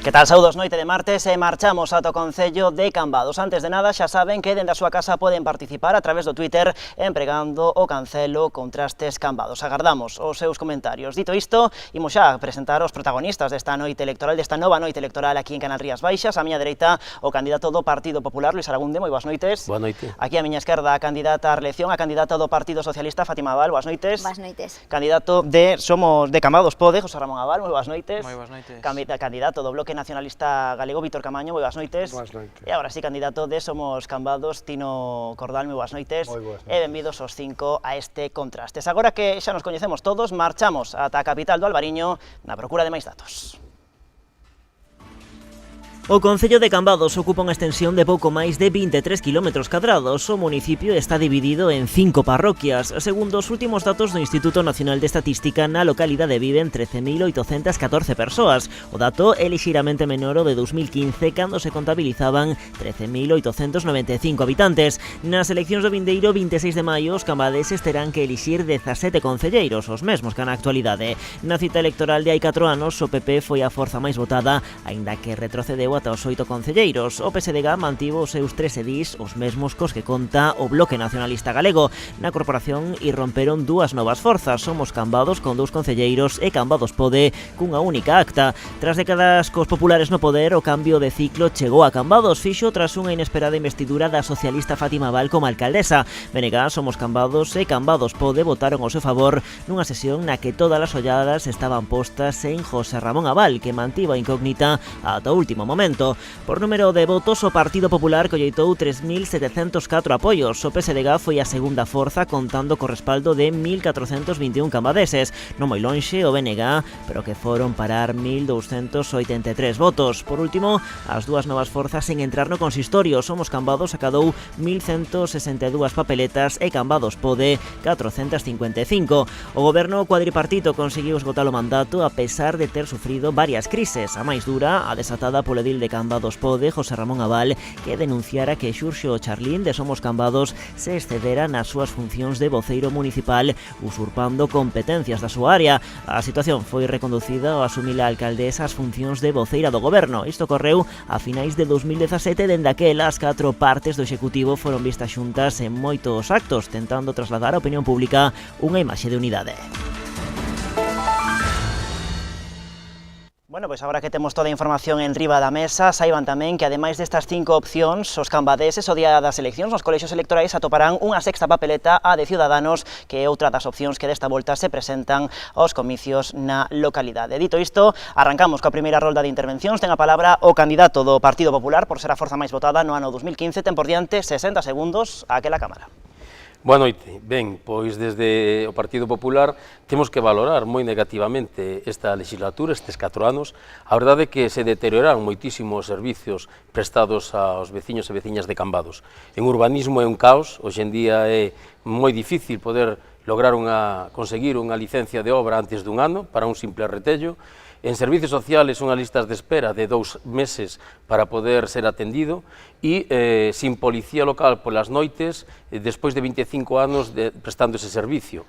Que tal, saudos, noite de martes e marchamos ata o Concello de Cambados. Antes de nada, xa saben que dende a súa casa poden participar a través do Twitter empregando o cancelo Contrastes Cambados. Agardamos os seus comentarios. Dito isto, imos xa presentar os protagonistas desta noite electoral, desta nova noite electoral aquí en Canal Rías Baixas. A miña dereita, o candidato do Partido Popular, Luís Aragunde, moi boas noites. Boa noite. Aquí a miña esquerda, a candidata a reelección, a candidata do Partido Socialista, Fátima Abal, boas noites. Boas noites. Candidato de Cambados Pode, José Ramón Abal, moi boas noites. Moi boas noites. Candidato do Bloque Nacionalista Galego, Vítor Camaño, moi boas noites. Boas noites. E agora sí, candidato de Somos Cambados, Tino Cordal, moi boas noites. Moi boas noites. E benvidos os 5 a este Contrastes. Agora que xa nos coñecemos todos, marchamos ata a capital do Albariño na procura de máis datos. O Concello de Cambados ocupa unha extensión de pouco máis de 23 km². O municipio está dividido en 5 parroquias. Segundo os últimos datos do Instituto Nacional de Estatística, na localidade viven 13.814 persoas. O dato é lixeiramente menor ao de 2015, cando se contabilizaban 13.895 habitantes. Nas eleccións do vindeiro 26 de maio, os cambadeses terán que elixir 17 concelleiros, os mesmos que na actualidade. Na cita electoral de hai 4 anos, o PP foi a forza máis votada, aínda que retrocedeu ata os 8 concelleiros. O PSDG mantivo os seus 3 edís, os mesmos cos que conta o Bloque Nacionalista Galego. Na corporación irromperon dúas novas forzas, Somos Cambados con 2 concelleiros e Cambados Pode cunha única acta. Tras décadas cos populares no poder, o cambio de ciclo chegou a Cambados, fixo tras unha inesperada investidura da socialista Fátima Abal como alcaldesa. BNG, Somos Cambados e Cambados Pode votaron ao seu favor nunha sesión na que todas as olladas estaban postas en José Ramón Abal, que mantivo a incógnita ata o último momento. Por número de votos, o Partido Popular colleitou 3.704 apoios. O PSDG foi a segunda forza, contando co respaldo de 1.421 cambadeses. Non moi lonxe o BNG, pero que foron parar 1.283 votos. Por último, as dúas novas forzas en entrar no consistorio. Somos Cambados acadou 1.162 papeletas e Cambados Pode 455. O goberno cuadripartito conseguiu esgotar o mandato a pesar de ter sufrido varias crises. A máis dura, a desatada polo edil de Cambados Pode, José Ramón Abal, que denunciara que Xurxo Charlín de Somos Cambados se excedera nas súas funcións de voceiro municipal, usurpando competencias da súa área. A situación foi reconducida ao asumir a alcaldesa as funcións de voceira do goberno. Isto ocorreu a finais de 2017, dende aquela as 4 partes do Executivo foron vistas xuntas en moitos actos, tentando trasladar á opinión pública unha imaxe de unidade. Bueno, pois agora que temos toda a información en riba da mesa, saiban tamén que ademais destas 5 opcións, os cambadeses o día das eleccións nos colexios electorais atoparán unha sexta papeleta, a de Ciudadanos, que é outra das opcións que desta volta se presentan aos comicios na localidade. Dito isto, arrancamos coa primeira rolda de intervencións. Ten a palabra o candidato do Partido Popular, por ser a forza máis votada no ano 2015, ten por diante 60 segundos a aquela Cámara. Boa noite. Ben, pois desde o Partido Popular temos que valorar moi negativamente esta legislatura, estes 4 anos. A verdade é que se deterioraron moitísimos servicios prestados aos veciños e veciñas de Cambados. En urbanismo é un caos, hoxe en día é moi difícil poder lograr conseguir unha licencia de obra antes dun ano para un simple retello. En servicios sociales unhas listas de espera de 2 meses para poder ser atendido e sin policía local polas noites despois de 25 anos prestando ese servicio.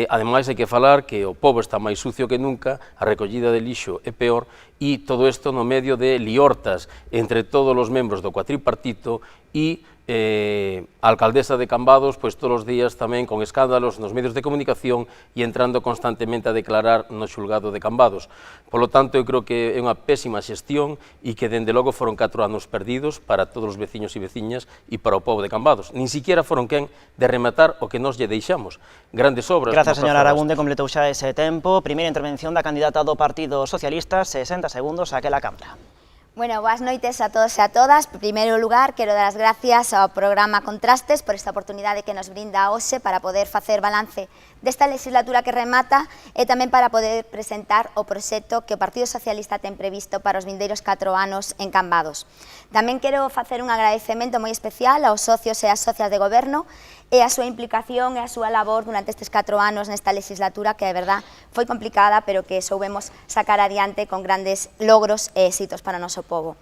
Ademais, hai que falar que o pobo está máis sucio que nunca, a recollida de lixo é peor e todo isto no medio de liortas entre todos os membros do cuatripartito e a alcaldesa de Cambados, pois todos os días tamén con escándalos nos medios de comunicación e entrando constantemente a declarar no xulgado de Cambados. Polo tanto, eu creo que é unha pésima xestión e que, dende logo, foron 4 anos perdidos para todos os veciños e veciñas e para o pobo de Cambados. Nin siquiera foron quen de rematar o que nos lle deixamos. Grandes obras. Grazas, señor Aragunde, completou xa ese tempo. Primeira intervención da candidata do Partido Socialista, 60 segundos a aquela Cámara. Bueno, boas noites a todos e a todas. En primeiro lugar, quero dar as gracias ao programa Contrastes por esta oportunidade que nos brinda hoxe para poder facer balance desta legislatura que remata e tamén para poder presentar o proxecto que o Partido Socialista ten previsto para os vindeiros 4 anos en Cambados. Tamén quero facer un agradecemento moi especial aos socios e ás socias de goberno e a súa implicación e a súa labor durante estes 4 anos nesta legislatura que, de verdad, foi complicada, pero que soubemos sacar adiante con grandes logros e éxitos para o noso pobo.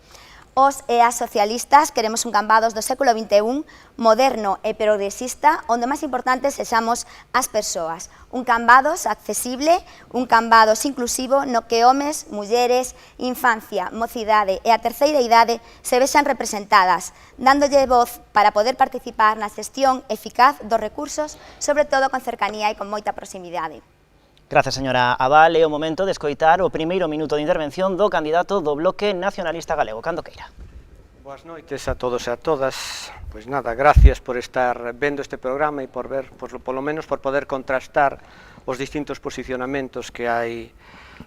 Os e as socialistas queremos un Cambados do século XXI moderno e progresista, onde o máis importante sexamos as persoas. Un Cambados accesible, un Cambados inclusivo no que homes, mulleres, infancia, mocidade e a terceira idade se vexan representadas, dándolle voz para poder participar na xestión eficaz dos recursos, sobre todo con cercanía e con moita proximidade. Gracias, señora Abal. É o momento de escoitar o primeiro minuto de intervención do candidato do Bloque Nacionalista Galego, cando queira. Boas noites a todos e a todas. Pois nada, gracias por estar vendo este programa e por ver, polo menos por poder contrastar os distintos posicionamentos que hai,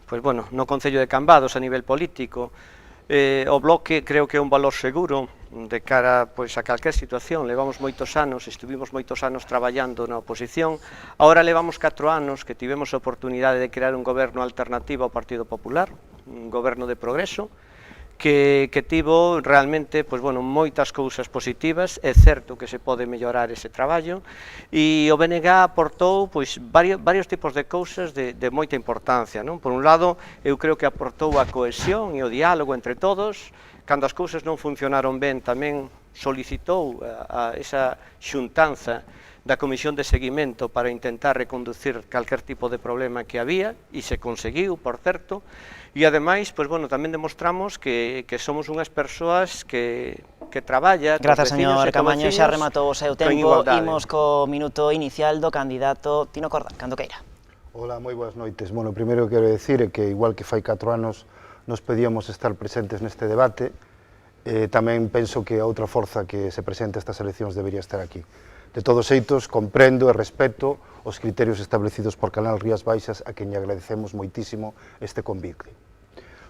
pois bueno, no Concello de Cambados a nivel político. O Bloque creo que é un valor seguro de cara pois a calquer situación. Levamos moitos anos, estuvimos moitos anos traballando na oposición. Agora levamos 4 anos que tivemos a oportunidade de crear un goberno alternativo ao Partido Popular, un goberno de progreso, que tivo realmente pois, bueno, moitas cousas positivas. É certo que se pode mellorar ese traballo e o BNG aportou pois, varios tipos de cousas de moita importancia, non? Por un lado, eu creo que aportou a cohesión e o diálogo entre todos. Cando as cousas non funcionaron ben, tamén solicitou a esa xuntanza da Comisión de Seguimento para intentar reconducir calquer tipo de problema que había, e se conseguiu, por certo. E ademais, pois, bueno, tamén demostramos que somos unhas persoas que traballa. Grazas, señor Camaño, xa rematou o seu tempo. Imos co minuto inicial do candidato Tino Cordal, cando queira. Hola, moi boas noites. Bueno, primeiro quero decir que, igual que fai 4 anos, nos pedíamos estar presentes neste debate, tamén penso que a outra forza que se presenta estas eleccións debería estar aquí. De todos xeitos, comprendo e respeto os criterios establecidos por Canal Rías Baixas, a quen lle agradecemos moitísimo este convite.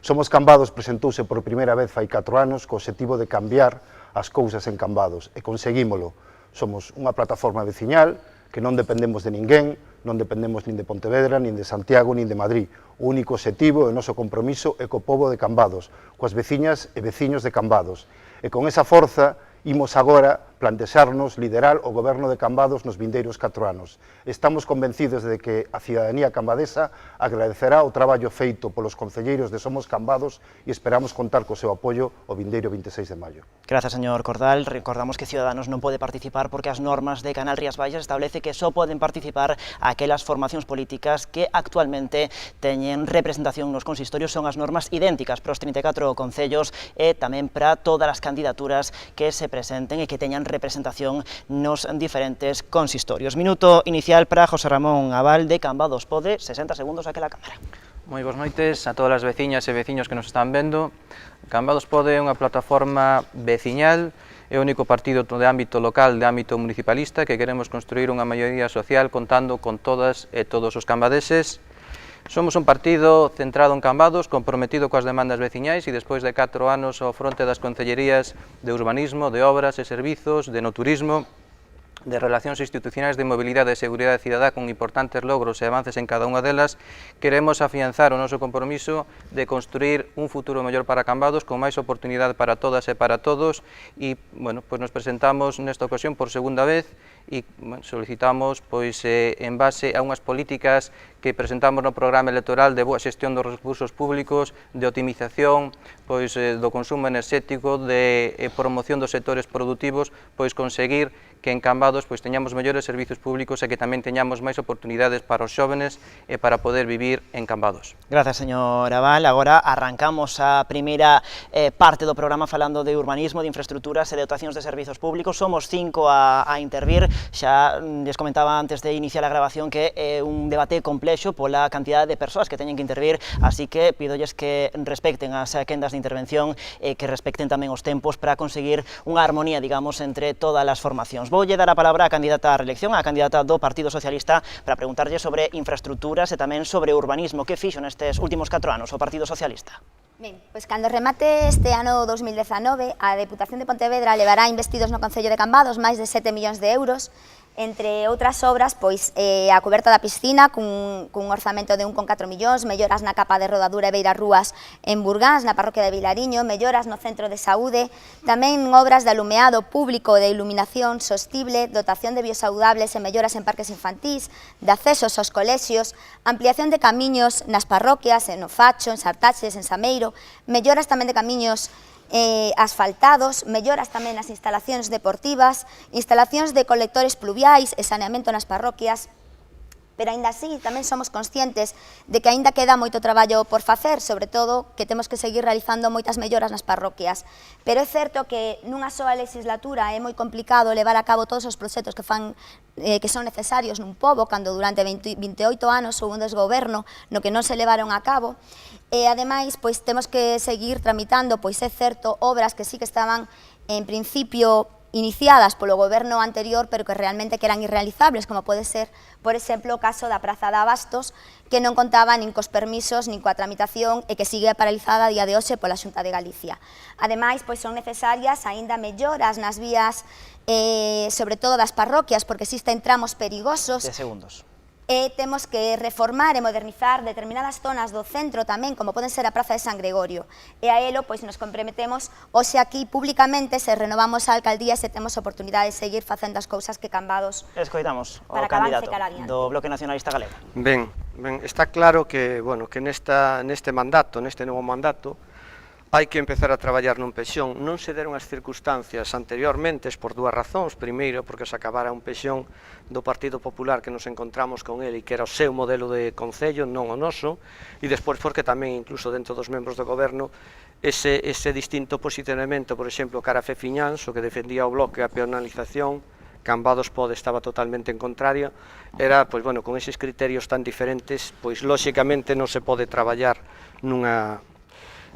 Somos Cambados presentouse por primeira vez fai 4 anos co obxectivo de cambiar as cousas en Cambados, e conseguímolo. Somos unha plataforma veciñal que non dependemos de ninguén, non dependemos nin de Pontevedra, nin de Santiago, nin de Madrid. O único obxectivo e o noso compromiso é co pobo de Cambados, coas veciñas e veciños de Cambados. E con esa forza, imos agora plantexarnos liderar o goberno de Cambados nos vindeiros 4 anos. Estamos convencidos de que a cidadanía cambadesa agradecerá o traballo feito polos concelleiros de Somos Cambados e esperamos contar co seu apoio o vindeiro 26 de maio. Grazas, señor Cordal. Recordamos que Ciudadanos non pode participar porque as normas de Canal Rías Baixas establece que só poden participar aquelas formacións políticas que actualmente teñen representación nos consistorios. Son as normas idénticas para os 34 concellos e tamén para todas as candidaturas que se presenten e que teñan representación nos diferentes consistorios. Minuto inicial para José Ramón Abal de Cambados Pode, 60 segundos aquela cámara. Moi boas noites a todas as veciñas e veciños que nos están vendo. Cambados Pode é unha plataforma veciñal, é o único partido de ámbito local, de ámbito municipalista, que queremos construir unha maioría social contando con todas e todos os cambadeses. Somos un partido centrado en Cambados, comprometido coas demandas veciñais e despois de 4 anos ao fronte das concellerías de urbanismo, de obras e servizos, de no turismo, de relacións institucionais, de mobilidade e seguridade cidadá con importantes logros e avances en cada unha delas, queremos afianzar o noso compromiso de construir un futuro mellor para Cambados con máis oportunidade para todas e para todos e, bueno, pois nos presentamos nesta ocasión por segunda vez e solicitamos pois en base a unhas políticas que presentamos no programa electoral de boa xestión dos recursos públicos, de optimización pois do consumo enerxético, de promoción dos sectores produtivos, pois conseguir que en Cambados pois teñamos mellores servizos públicos e que tamén teñamos máis oportunidades para os xóvenes e para poder vivir en Cambados. Grazas, señor Abal. Agora arrancamos a primeira parte do programa falando de urbanismo, de infraestructuras e de dotacións de servizos públicos. Somos 5 a intervir. Xa les comentaba antes de iniciar a grabación que é un debate complexo pola cantidade de persoas que teñen que intervir, así que pídolles que respecten as quendas de intervención e que respecten tamén os tempos para conseguir unha armonía, digamos, entre todas as formacións. Voulle dar a palabra á candidata á reelección, á candidata do Partido Socialista, para preguntarlle sobre infraestructuras e tamén sobre urbanismo. Que fixo nestes últimos 4 anos o Partido Socialista? Ben, pois cando remate este ano 2019, a Deputación de Pontevedra levará investidos no Concello de Cambados máis de 7 millóns de euros, entre outras obras, pois a coberta da piscina cun orzamento de 1,4 millóns, melloras na capa de rodadura e beirarrúas en Burgáns, na parroquia de Vilariño, melloras no centro de saúde, tamén obras de alumeado público, de iluminación sostible, dotación de biosaudables e melloras en parques infantís, de accesos aos colexios, ampliación de camiños nas parroquias, en Ofacho, en Sartaches, en Sameiro, melloras tamén de camiños asfaltados, melloras tamén nas instalacións deportivas, instalacións de colectores pluviais e saneamento nas parroquias, pero aínda así tamén somos conscientes de que aínda queda moito traballo por facer, sobre todo que temos que seguir realizando moitas melloras nas parroquias. Pero é certo que nunha soa legislatura é moi complicado levar a cabo todos os proxectos que son necesarios nun pobo, cando durante 28 anos houve un desgoberno no que non se levaron a cabo. E ademais, pois temos que seguir tramitando, pois é certo, obras que sí que estaban en principio iniciadas polo goberno anterior, pero que realmente que eran irrealizables, como pode ser, por exemplo, o caso da Praza de Abastos, que non contaba nin cos permisos, nin coa tramitación, e que sigue paralizada a día de hoxe pola Xunta de Galicia. Ademais, pois son necesarias aínda melloras nas vías, sobre todo das parroquias, porque existen tramos perigosos. 10 segundos. E temos que reformar e modernizar determinadas zonas do centro tamén, como poden ser a Praza de San Gregorio. E a elo, pois, nos comprometemos hoxe aquí públicamente, se renovamos a alcaldía, se temos oportunidade de seguir facendo as cousas que Cambados Escoitamos o para que avance candidato cara adiante. do Bloque Nacionalista Galego. Ben, está claro que, bueno, que neste novo mandato, hai que empezar a traballar nun pexón. Non se deron as circunstancias anteriormente por dúas razóns. Primeiro, porque se acabara un pexón do Partido Popular que nos encontramos con ele e que era o seu modelo de concello, non o noso, e despois porque tamén, incluso dentro dos membros do goberno, ese distinto posicionamento, por exemplo, cara a Fefiñáns, o que defendía o Bloque a peonalización, Cambados Pode estaba totalmente en contrario, era, pois, bueno, con eses criterios tan diferentes, pois, lóxicamente non se pode traballar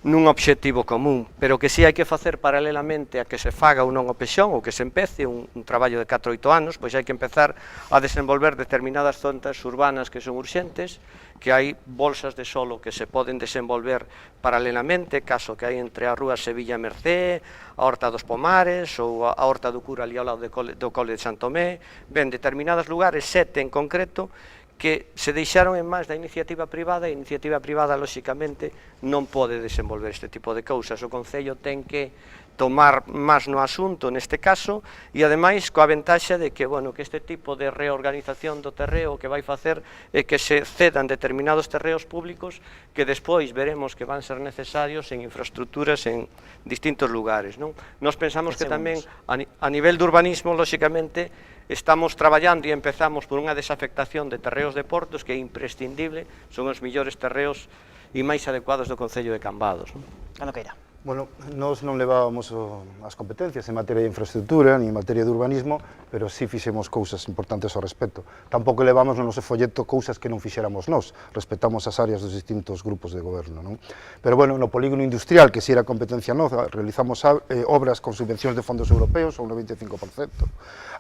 nun obxectivo común, pero que si hai que facer paralelamente a que se faga ou non o pexón, ou que se empece un traballo de 4 ou 8 anos, pois hai que empezar a desenvolver determinadas zonas urbanas que son urxentes, que hai bolsas de solo que se poden desenvolver paralelamente, caso que hai entre a rúa Sevilla Mercé, a Horta dos Pomares, ou a Horta do Cura ali ao lado do Cole de Santomé, ben, determinados lugares, 7 en concreto, que se deixaron en máis da iniciativa privada, e a iniciativa privada, lóxicamente, non pode desenvolver este tipo de cousas. O Concello ten que tomar máis no asunto neste caso, e ademais coa ventaxa de que, bueno, que este tipo de reorganización do terreo que vai facer é que se cedan determinados terreos públicos que despois veremos que van ser necesarios en infraestructuras en distintos lugares, non? Nos pensamos que tamén a nivel de urbanismo, lóxicamente, estamos traballando e empezamos por unha desafectación de terreos de portos que é imprescindible, son os millores terreos e máis adecuados do Concello de Cambados. Cando queira. Bueno, nós non levábamos as competencias en materia de infraestructura ni en materia de urbanismo, pero sí fixemos cousas importantes ao respecto. Tampouco levamos no noso folleto cousas que non fixéramos nós, respetamos as áreas dos distintos grupos de goberno, non? Pero, bueno, no polígono industrial, que si era competencia nosa, realizamos obras con subvencións de fondos europeos, un 95%.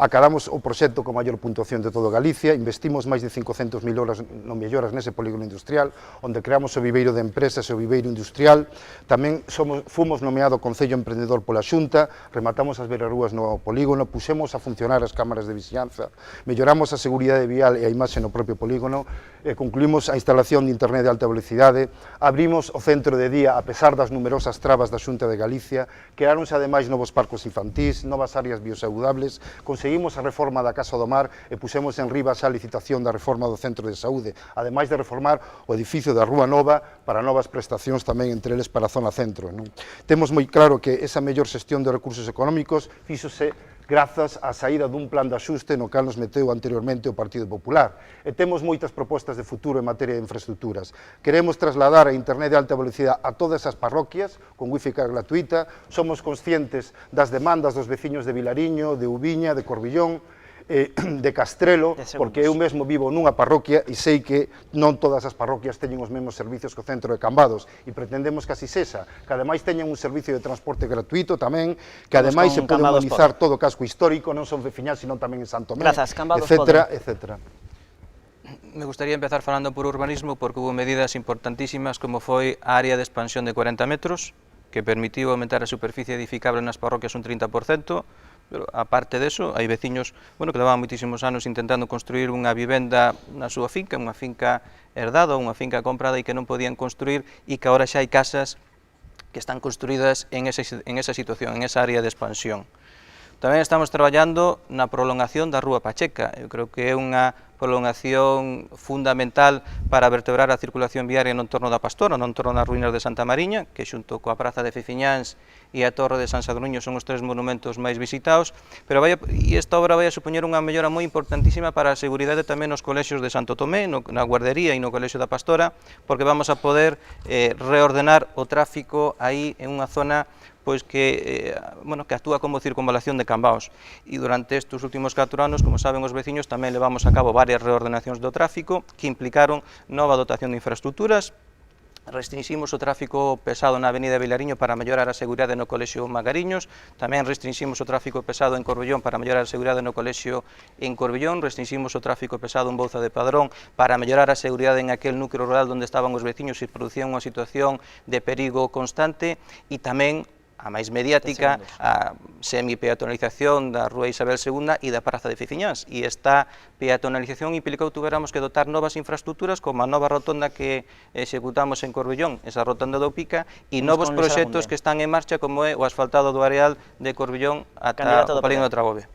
Acabamos o proxecto con maior puntuación de todo Galicia, investimos máis de 500.000 euros no melloras nese polígono industrial, onde creamos o viveiro de empresas e o viveiro industrial. Tamén fomos nomeado Concello Emprendedor pola Xunta, rematamos as beirarrúas no polígono, puxemos a funcionar as cámaras de vixianza, melloramos a seguridade vial e a imaxe no propio polígono, concluímos a instalación de internet de alta velocidade, abrimos o centro de día a pesar das numerosas trabas da Xunta de Galicia, creáronse ademais novos parcos infantís, novas áreas biosaudables, conseguimos a reforma da Casa do Mar e puxemos en riba xa a licitación da reforma do centro de saúde, ademais de reformar o edificio da Rúa Nova para novas prestacións tamén entre eles para a zona centro, non? Temos moi claro que esa mellor xestión de recursos económicos fíxose grazas á saída dun plan de axuste no cal nos meteu anteriormente o Partido Popular. E temos moitas propostas de futuro en materia de infraestructuras. Queremos trasladar a internet de alta velocidade a todas as parroquias, con wifi gratuita. Somos conscientes das demandas dos veciños de Vilariño, de Ubiña, de Corbillón, de Castrelo, porque eu mesmo vivo nunha parroquia e sei que non todas as parroquias teñen os mesmos servicios que o centro de Cambados e pretendemos que así sexa, que ademais teñen un servicio de transporte gratuito tamén, que ademais se pode humanizar todo o casco histórico, non son veciñas, sino tamén en Santomé, etcétera, etcétera. Me gustaría empezar falando por urbanismo porque hubo medidas importantísimas como foi a área de expansión de 40 metros que permitiu aumentar a superficie edificable nas parroquias un 30%, pero aparte deso, hai veciños, bueno, que levaban moitísimos anos intentando construir unha vivenda na súa finca, unha finca herdada ou unha finca comprada e que non podían construir e que agora xa hai casas que están construídas en esa situación, en esa área de expansión. Tamén estamos traballando na prolongación da Rúa Pacheca. Eu creo que é unha prolongación fundamental para vertebrar a circulación viaria no entorno da Pastora, no entorno das ruínas de Santa Mariña, que xunto coa Praza de Feciñáns e a Torre de San Sadurniño son os tres monumentos máis visitados, pero esta obra vai a supoñer unha mellora moi importantísima para a seguridade tamén nos colexios de Santo Tomé, na Guardería e no Colexio da Pastora, porque vamos a poder reordenar o tráfico aí en unha zona pois que actúa como circunvalación de Cambaos. E durante estes últimos 4 anos, como saben os veciños, tamén levamos a cabo varias reordenacións do tráfico que implicaron nova dotación de infraestructuras. Restringimos o tráfico pesado na Avenida Vilariño para mellorar a seguridade no Colexio Magariños, tamén restringimos o tráfico pesado en Corbellón para mellorar a seguridade no Colexio en Corbellón, restringimos o tráfico pesado en Bouza de Padrón para mellorar a seguridade en aquel núcleo rural onde estaban os veciños e producían unha situación de perigo constante, e tamén a máis mediática, a semi-peatonalización da Rúa Isabel II e da Praza de Feciñáns. E esta peatonalización implicou que tuveramos que dotar novas infraestructuras, como a nova rotonda que executamos en Corbellón, esa rotonda do Pica, e novos proxectos que están en marcha, como é o asfaltado do areal de Corbellón ata o Palín do Tragove.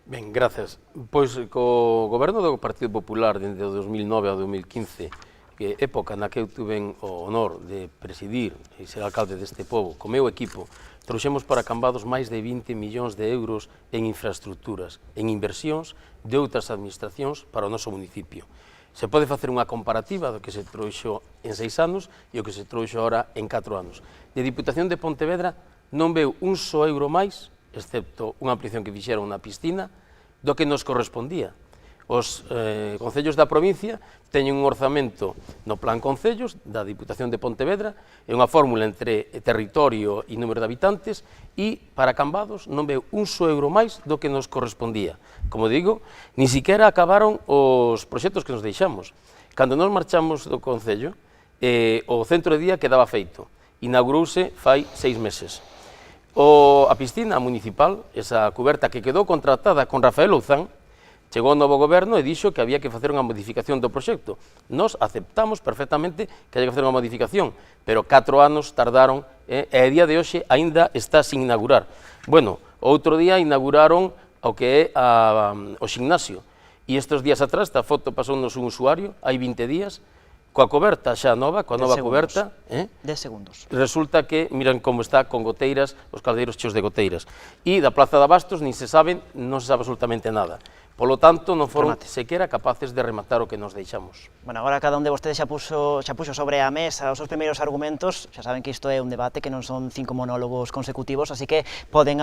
Ben, grazas. Pois, co goberno do Partido Popular, dende o 2009 ao 2015, que época na que eu tuve o honor de presidir e ser alcalde deste pobo, co meu equipo, trouxemos para Cambados máis de 20 millóns de euros en infraestructuras, en inversións de outras administracións para o noso municipio. Se pode facer unha comparativa do que se trouxo en 6 anos e o que se trouxo ahora en 4 anos. De Diputación de Pontevedra non veu un só euro máis, excepto unha ampliación que fixeron na piscina, do que nos correspondía. Os concellos da provincia teñen un orzamento no Plan Concellos da Diputación de Pontevedra, é unha fórmula entre territorio e número de habitantes, e para Cambados non veu un só euro máis do que nos correspondía. Como digo, ni siquiera acabaron os proxectos que nos deixamos. Cando nos marchamos do concello, o centro de día quedaba feito, inaugurouse fai 6 meses. A piscina municipal, esa cuberta que quedou contratada con Rafael Louzán, chegou o novo goberno e dixo que había que facer unha modificación do proxecto. Nos aceptamos perfectamente que haya que facer unha modificación, pero 4 anos tardaron e a día de hoxe aínda está sin inaugurar. Bueno, outro día inauguraron o que é o gimnasio, e estes días atrás, esta foto pasounos un usuario, hai 20 días, coa coberta xa nova, coa nova coberta, 10 segundos. Resulta que, miran como está con goteiras, os caldeiros cheos de goteiras. E da Plaza de Abastos non se sabe absolutamente nada. Polo tanto, non foron sequera capaces de rematar o que nos deixamos. Bueno, agora cada un de vostedes xa puxo sobre a mesa os seus primeiros argumentos. Xa saben que isto é un debate, que non son 5 monólogos consecutivos, así que poden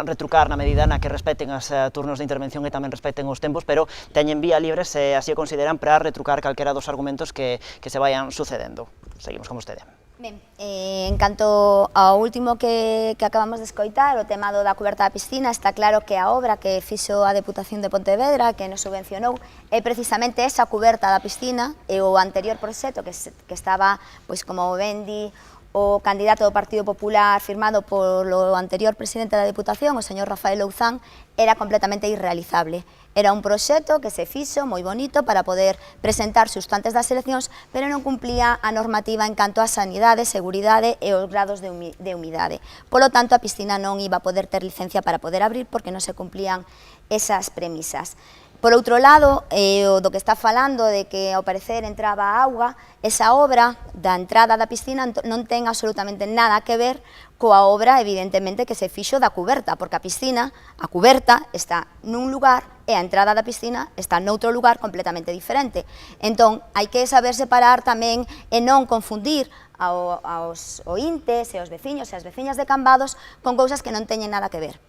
retrucar na medida na que respeten os turnos de intervención e tamén respeten os tempos, pero teñen vía libre, se así o consideran, para retrucar calquera dos argumentos que se vayan sucedendo. Seguimos con vostede. Ben, en canto ao último que acabamos de escoitar, o tema da cuberta da piscina, está claro que a obra que fixo a Deputación de Pontevedra, que nos subvencionou, é precisamente esa cuberta da piscina, e o anterior proxecto que estaba, pois como ben di o candidato do Partido Popular firmado polo anterior presidente da Deputación, o señor Rafael Louzán, era completamente irrealizable. Era un proxecto que se fixo moi bonito para poder presentar xusto antes das eleccións, pero non cumplía a normativa en canto a sanidade, seguridade e os grados de humidade. Polo tanto, a piscina non iba a poder ter licencia para poder abrir porque non se cumplían esas premisas. Por outro lado, o do que está falando de que ao parecer entraba auga, esa obra da entrada da piscina non ten absolutamente nada que ver coa obra, evidentemente, que se fixo da cuberta, porque a cuberta está nun lugar e a entrada da piscina está noutro lugar completamente diferente. Entón, hai que saber separar tamén e non confundir aos ointes e aos veciños e as veciñas de Cambados con cousas que non teñen nada que ver.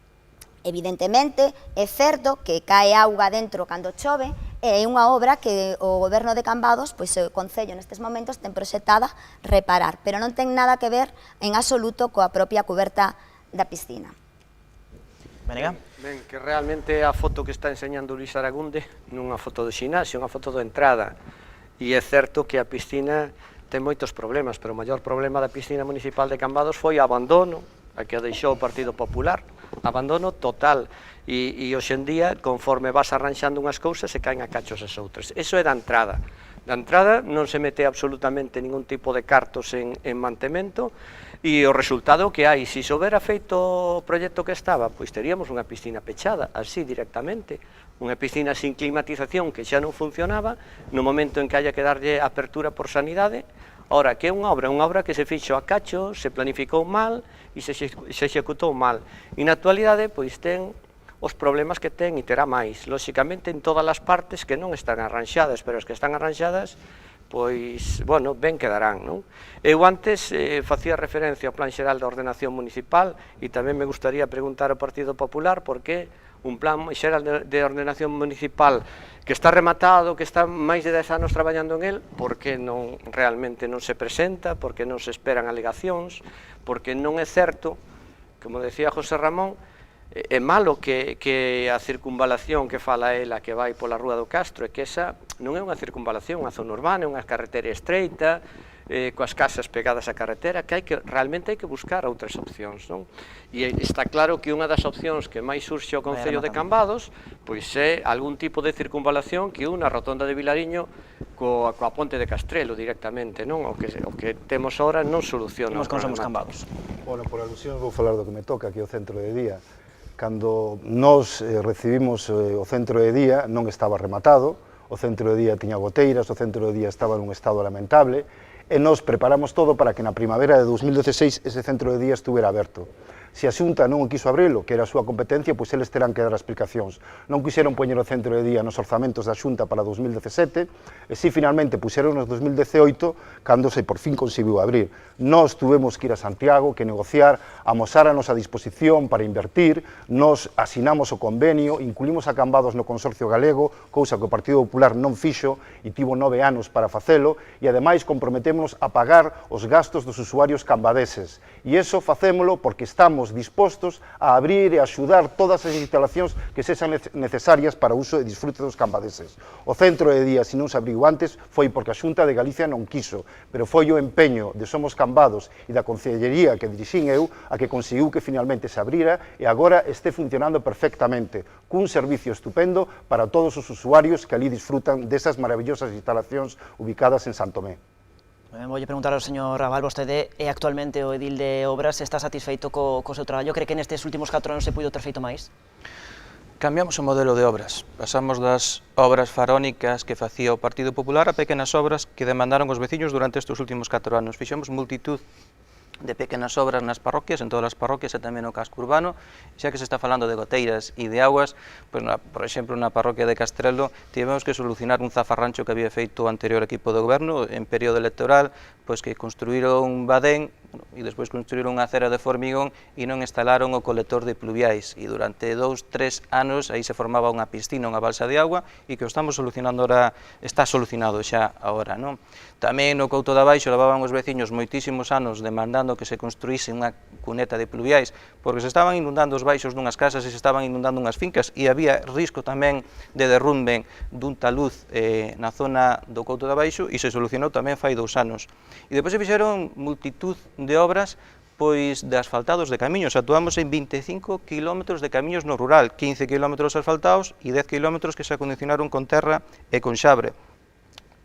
Evidentemente, é certo que cae auga dentro cando chove, e é unha obra que o goberno de Cambados, pois o Concello nestes momentos ten proxectada reparar, pero non ten nada que ver en absoluto coa propia cuberta da piscina. Venega? Ben, que realmente a foto que está enseñando Luis Aragunde non é unha foto do xinasio, é unha foto da entrada, e é certo que a piscina ten moitos problemas, pero o maior problema da piscina municipal de Cambados foi o abandono, a que a deixou o Partido Popular, abandono total, e hoxe en día, conforme vas arranxando unhas cousas, se caen a cachos as outras. Eso é da entrada, Da entrada non se mete absolutamente ningún tipo de cartos en mantemento, e o resultado que hai, se houbera feito o proxecto que estaba, pois teríamos unha piscina pechada, así directamente, unha piscina sin climatización que xa non funcionaba, no momento en que haya que darlle apertura por sanidade. Ora, que é unha obra que se fixo a cacho, se planificou mal e se executou mal. E na actualidade, pois ten os problemas que ten e terá máis. Lóxicamente, en todas as partes que non están arranxadas, pero as que están arranxadas, pois, bueno, ben quedarán, non? Eu antes facía referencia ao Plan Xeral de Ordenación Municipal e tamén me gustaría preguntar ao Partido Popular por que un Plan Xeral de Ordenación Municipal que está rematado, que está máis de 10 anos traballando en el, por que non realmente non se presenta, por que non se esperan alegacións, porque non é certo, como decía José Ramón, é malo que a circunvalación que fala ela que vai pola Rúa do Castro, é que esa non é unha circunvalación, unha zona urbana, é unha carretera estreita, coas casas pegadas á carretera, que realmente hai que buscar outras opcións, non? E está claro que unha das opcións que máis surxe ao Concello de Cambados pois é algún tipo de circunvalación que unha rotonda de Vilariño coa ponte de Castrelo directamente, non? O que temos ahora non soluciona. Imos con Somos Cambados. Bueno, por alusión vou falar do que me toca, que é o centro de día. Cando nós recibimos o centro de día non estaba rematado, o centro de día tiña goteiras, o centro de día estaba nun estado lamentable, e nos preparamos todo para que na primavera de 2016 ese centro de día estuviera aberto. Se a Xunta non o quiso abrilo, que era a súa competencia, pois eles terán que dar explicacións. Non quixeron poñer o centro de día nos orzamentos da Xunta para 2017, e si finalmente puxeron nos 2018, cando se por fin conseguiu abrir. Nós tuvemos que ir a Santiago, que negociar, amosar a nosa disposición para invertir, nós asinamos o convenio, incluímos a Cambados no Consorcio Galego, cousa que o Partido Popular non fixo e tivo 9 anos para facelo, e ademais comprometémonos a pagar os gastos dos usuarios cambadeses. E iso facémolo porque estamos dispostos a abrir e a axudar todas as instalacións que sexan necesarias para o uso e disfrute dos cambadeses. O centro de día, se non se abriu antes, foi porque a Xunta de Galicia non quiso, pero foi o empeño de Somos Cambados e da Concellería que dirixín eu a que conseguiu que finalmente se abrira e agora este funcionando perfectamente, cun servicio estupendo para todos os usuarios que ali disfrutan desas maravillosas instalacións ubicadas en Santomé. Voulle preguntar ao señor Rabal, vostede é actualmente o edil de Obras, está satisfeito co seu traballo? Cree que nestes últimos 4 anos se puido ter feito máis? Cambiamos o modelo de obras, pasamos das obras faraónicas que facía o Partido Popular a pequenas obras que demandaron os veciños durante estes últimos 4 anos. Fixemos multitud de pequenas obras nas parroquias, en todas as parroquias e tamén no casco urbano, xa que se está falando de goteiras e de aguas, pois, por exemplo, na parroquia de Castrelo tivemos que solucionar un zafarrancho que había feito o anterior equipo de goberno en período electoral, pois que construíron un badén e despois construíron unha acera de formigón e non instalaron o colector de pluviais e durante 2-3 anos aí se formaba unha piscina, unha balsa de agua e que o estamos solucionando ahora, está solucionado xa agora, non? Tamén no Couto de Abaixo levaban os veciños moitísimos anos demandando que se construíse unha cuneta de pluviais porque se estaban inundando os baixos dunhas casas e se estaban inundando unhas fincas e había risco tamén de derrumbe dun taluz na zona do Couto de Abaixo e se solucionou tamén fai 2 anos. E depois se fixeron multitud de obras pois de asfaltados de camiños. Actuamos en 25 km de camiños no rural, 15 km asfaltados e 10 km que se acondicionaron con terra e con xabre.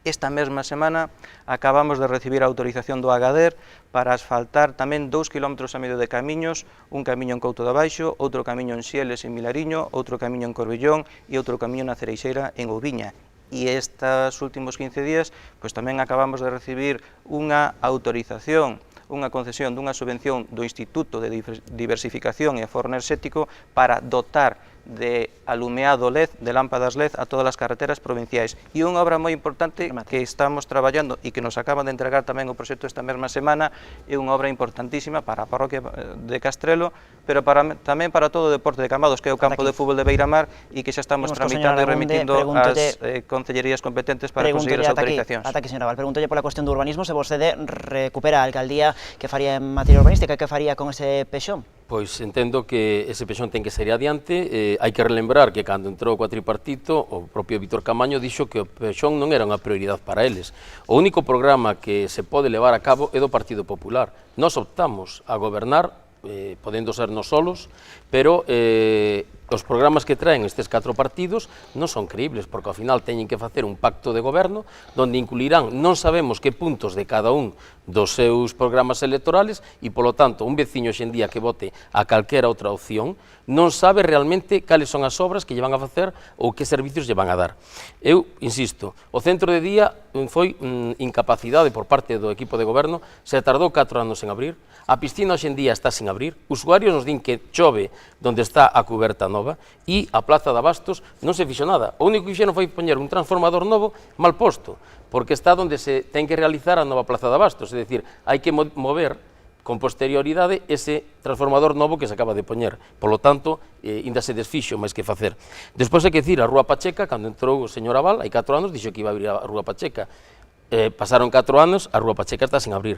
Esta mesma semana acabamos de recibir a autorización do Agader para asfaltar tamén 2 km e medio de camiños, un camiño en Couto de Abaixo, outro camiño en Xieles en Milariño, outro camiño en Corbellón e outro camiño na Cereixeira en Ouviña. E estes últimos 15 días pois tamén acabamos de recibir unha autorización, unha concesión dunha subvención do Instituto de Diversificación e Aforro Enerxético para dotar de alumeado LED, de lámpadas LED a todas as carreteras provinciais. E unha obra moi importante que estamos traballando e que nos acaban de entregar tamén o proxecto esta mesma semana, é unha obra importantísima para a parroquia de Castrelo, pero tamén para todo o deporte de Cambados, que é o campo de fútbol de Beiramar e que xa estamos tramitando e remitindo ás concellerías competentes para conseguir as autorizacións. Ata aquí, señora Val, pregúntolle pola cuestión do urbanismo, se vostede recupera a alcaldía, que faría en materia urbanística, que faría con ese pexón? Pois entendo que ese pexón ten que sair adiante. Hai que relembrar que cando entrou o cuatripartito, o propio Víctor Camaño dixo que o pexón non era unha prioridade para eles. O único programa que se pode levar a cabo é do Partido Popular. Nós optamos a gobernar, podendo ser nos solos, pero os programas que traen estes 4 partidos non son creíbles, porque ao final teñen que facer un pacto de goberno donde incluirán non sabemos que puntos de cada un dos seus programas electorales e, polo tanto, un veciño xendía que vote a calquera outra opción non sabe realmente cales son as obras que lle van a facer ou que servicios lle van a dar. Eu, insisto, o centro de día foi incapacidade por parte do equipo de goberno, se tardou 4 anos en abrir, a piscina hoxe en día está sin abrir, usuarios nos din que chove donde está a cuberta nova e a Plaza de Abastos non se fixo nada. O único que fixeron foi poñer un transformador novo mal posto, porque está donde se ten que realizar a nova Plaza de Abastos, é dicir, hai que mover con posterioridade ese transformador novo que se acaba de poñer. Polo tanto, ainda se desfixo máis que facer. Despois hai que dicir, a Rúa Pacheca, cando entrou o señor Aval, hai 4 anos, dixo que iba a abrir a Rúa Pacheca. Pasaron 4 anos, a Rúa Pacheca está sin abrir.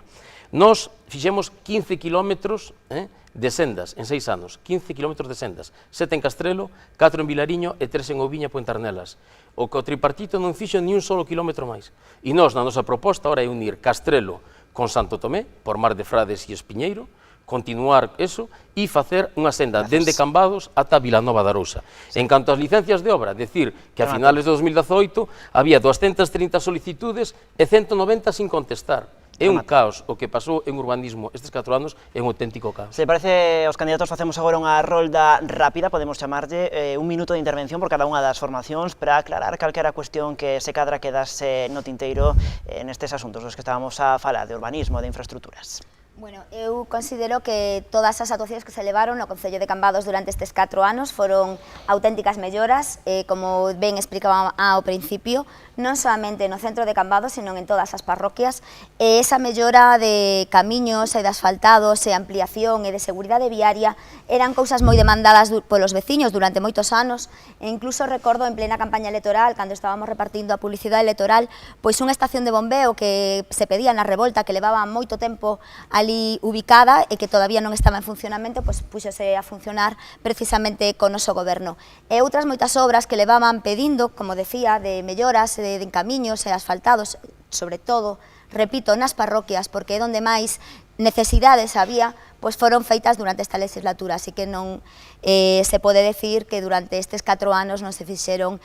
Nós fixemos 15 kilómetros de sendas en 6 anos, 15 kilómetros de sendas, 7 en Castrelo, 4 en Vilariño e 3 en Ouviña e Puentarnelas. O que o tripartito non fixo ni un solo kilómetro máis. E nós, na nosa proposta, ahora é unir Castrelo con Santo Tomé, por Mar de Frades e Espiñeiro, continuar eso e facer unha senda dende Cambados ata Vilanova de Arousa. En canto ás licencias de obra, decir que a finales de 2018 había 230 solicitudes e 190 sin contestar. É un caos o que pasou en urbanismo estes 4 anos, é un auténtico caos. Se parece, aos candidatos facemos agora unha rolda rápida, podemos chamarlle un minuto de intervención por cada unha das formacións para aclarar calquera cuestión que se cadra quedase no tinteiro nestes asuntos dos que estábamos a falar, de urbanismo, de infraestructuras. Bueno, eu considero que todas as actuacións que se levaron no Concello de Cambados durante estes 4 anos foron auténticas melloras, como ben explicaba ao principio, non solamente no centro de Cambados, sino en todas as parroquias, e esa mellora de camiños e de asfaltados e ampliación e de seguridade viaria eran cousas moi demandadas polos veciños durante moitos anos, e incluso recordo en plena campaña electoral, cando estábamos repartindo a publicidade electoral, pois unha estación de bombeo que se pedía na Revolta, que levaba moito tempo ali ubicada e que todavía non estaba en funcionamento, pois puxose a funcionar precisamente con o noso goberno. E outras moitas obras que levaban pedindo, como decía, de melloras de camiños e asfaltados, sobre todo, repito, nas parroquias, porque é onde máis necesidades había, pois foron feitas durante esta legislatura, así que non se pode decir que durante estes 4 anos non se fixeron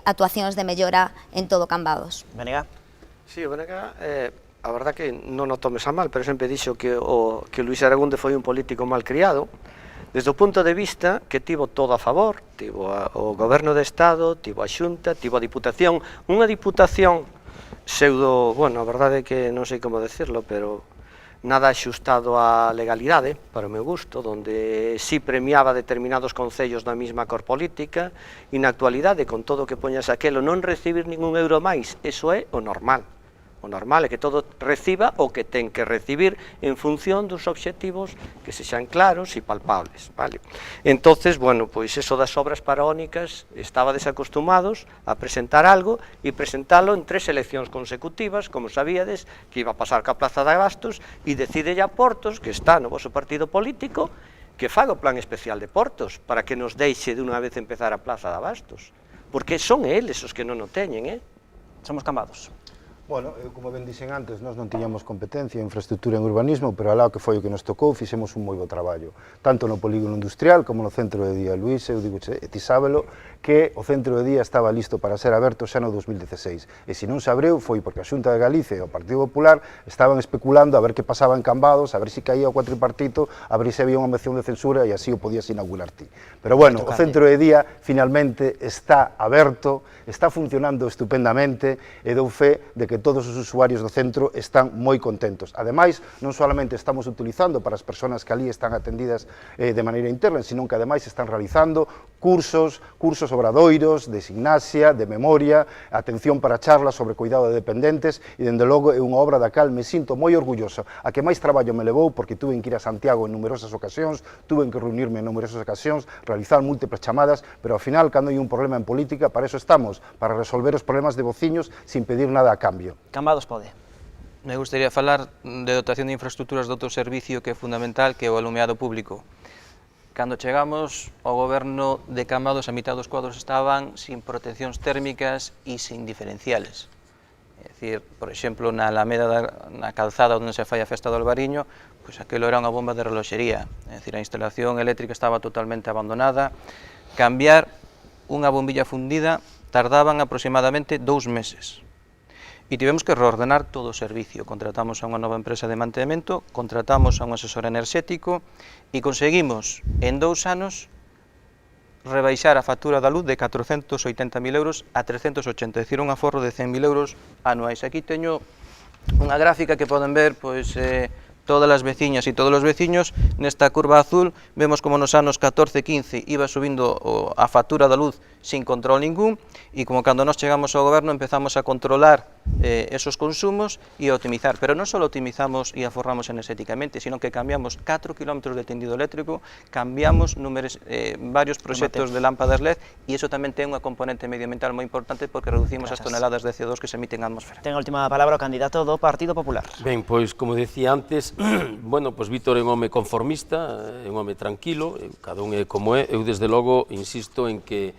actuacións de mellora en todo Cambados. Venega? Sí, Venega, a verdad que non o tomes a mal, pero sempre dixo que o Luís Aragunde foi un político mal criado, desde o punto de vista que tivo todo a favor, tivo o Goberno de Estado, tivo a Xunta, tivo a Diputación, unha Diputación pseudo, bueno, a verdade é que non sei como decirlo, pero nada axustado á legalidade, para o meu gusto, donde si premiaba determinados concellos na mesma cor política, e na actualidade, con todo o que poñas aquelo, non recibir ningún euro máis, eso é o normal. O normal é que todo reciba o que ten que recibir en función dos obxectivos que sexan claros e palpables, vale? Entonces, bueno, pois eso das obras faraónicas, estaba desacostumados a presentar algo e presentalo en 3 eleccións consecutivas, como sabíades, que iba a pasar ca Plaza de Abastos, e decide a Portos, que está no voso partido político, que faga o plan especial de Portos, para que nos deixe de unha vez empezar a Plaza de Abastos, porque son eles os que non o teñen, Somos Cambados. Bueno, como ben dixen antes, nós non tiñamos competencia en infraestructura en urbanismo, pero alá que foi o que nos tocou, fixemos un moi bo traballo, tanto no polígono industrial como no centro de día. Luís, eu digo, ti sábelo, que o centro de día estaba listo para ser aberto xa no 2016, e se non se abreu foi porque a Xunta de Galicia e o Partido Popular estaban especulando a ver que pasaba en Cambados, a ver se caía o cuatripartito, a ver se había unha moción de censura e así o podías inaugurar ti. Pero bueno, o centro de día finalmente está aberto, está funcionando estupendamente e dou fe de que todos os usuarios do centro están moi contentos. Ademais, non solamente estamos utilizando para as persoas que ali están atendidas de maneira interna, sino que ademais están realizando cursos obradoiros de gimnasia, de memoria, atención para charlas sobre cuidado de dependentes, e dende logo é unha obra da cal me sinto moi orgulloso. A que máis traballo me levou, porque tuve que ir a Santiago en numerosas ocasións, tuve que reunirme en numerosas ocasións, realizar múltiples chamadas, pero ao final, cando hai un problema en política, para eso estamos, para resolver os problemas de veciños sin pedir nada a cambio. Cambados pode. Me gustaría falar de dotación de infraestructuras de outro servicio que é fundamental, que é o alumeado público. Cando chegamos ao goberno de Cambados, a mitad dos cuadros estaban sin proteccións térmicas e sin diferenciales. É dicir, por exemplo, na Alameda, na calzada onde se fai a festa do Albariño, pois aquilo era unha bomba de reloxería. É dicir, a instalación eléctrica estaba totalmente abandonada, cambiar unha bombilla fundida tardaban aproximadamente 2 meses. E tivemos que reordenar todo o servicio. Contratamos a unha nova empresa de mantemento, contratamos a un asesor enerxético e conseguimos en 2 anos rebaixar a factura da luz de 480.000 euros a 380, é dicir, un aforro de 100.000 euros anuais. Aquí teño unha gráfica que poden ver, pois, todas as veciñas e todos os veciños. Nesta curva azul vemos como nos anos 14-15 iba subindo a factura da luz sin control ningún, e como cando nós chegamos ao goberno empezamos a controlar esos consumos e a optimizar, pero non só optimizamos e aforramos enerxéticamente, sino que cambiamos 4 km de tendido eléctrico, cambiamos varios proxectos de lámpadas LED, e iso tamén ten unha componente medioambiental moi importante porque reducimos as toneladas de CO2 que se emiten á atmosfera. Ten a última palabra o candidato do Partido Popular. Ben, pois, como decía antes, bueno, pois Vítor é un home conformista, é un home tranquilo, cada un é como é. Eu, desde logo, insisto en que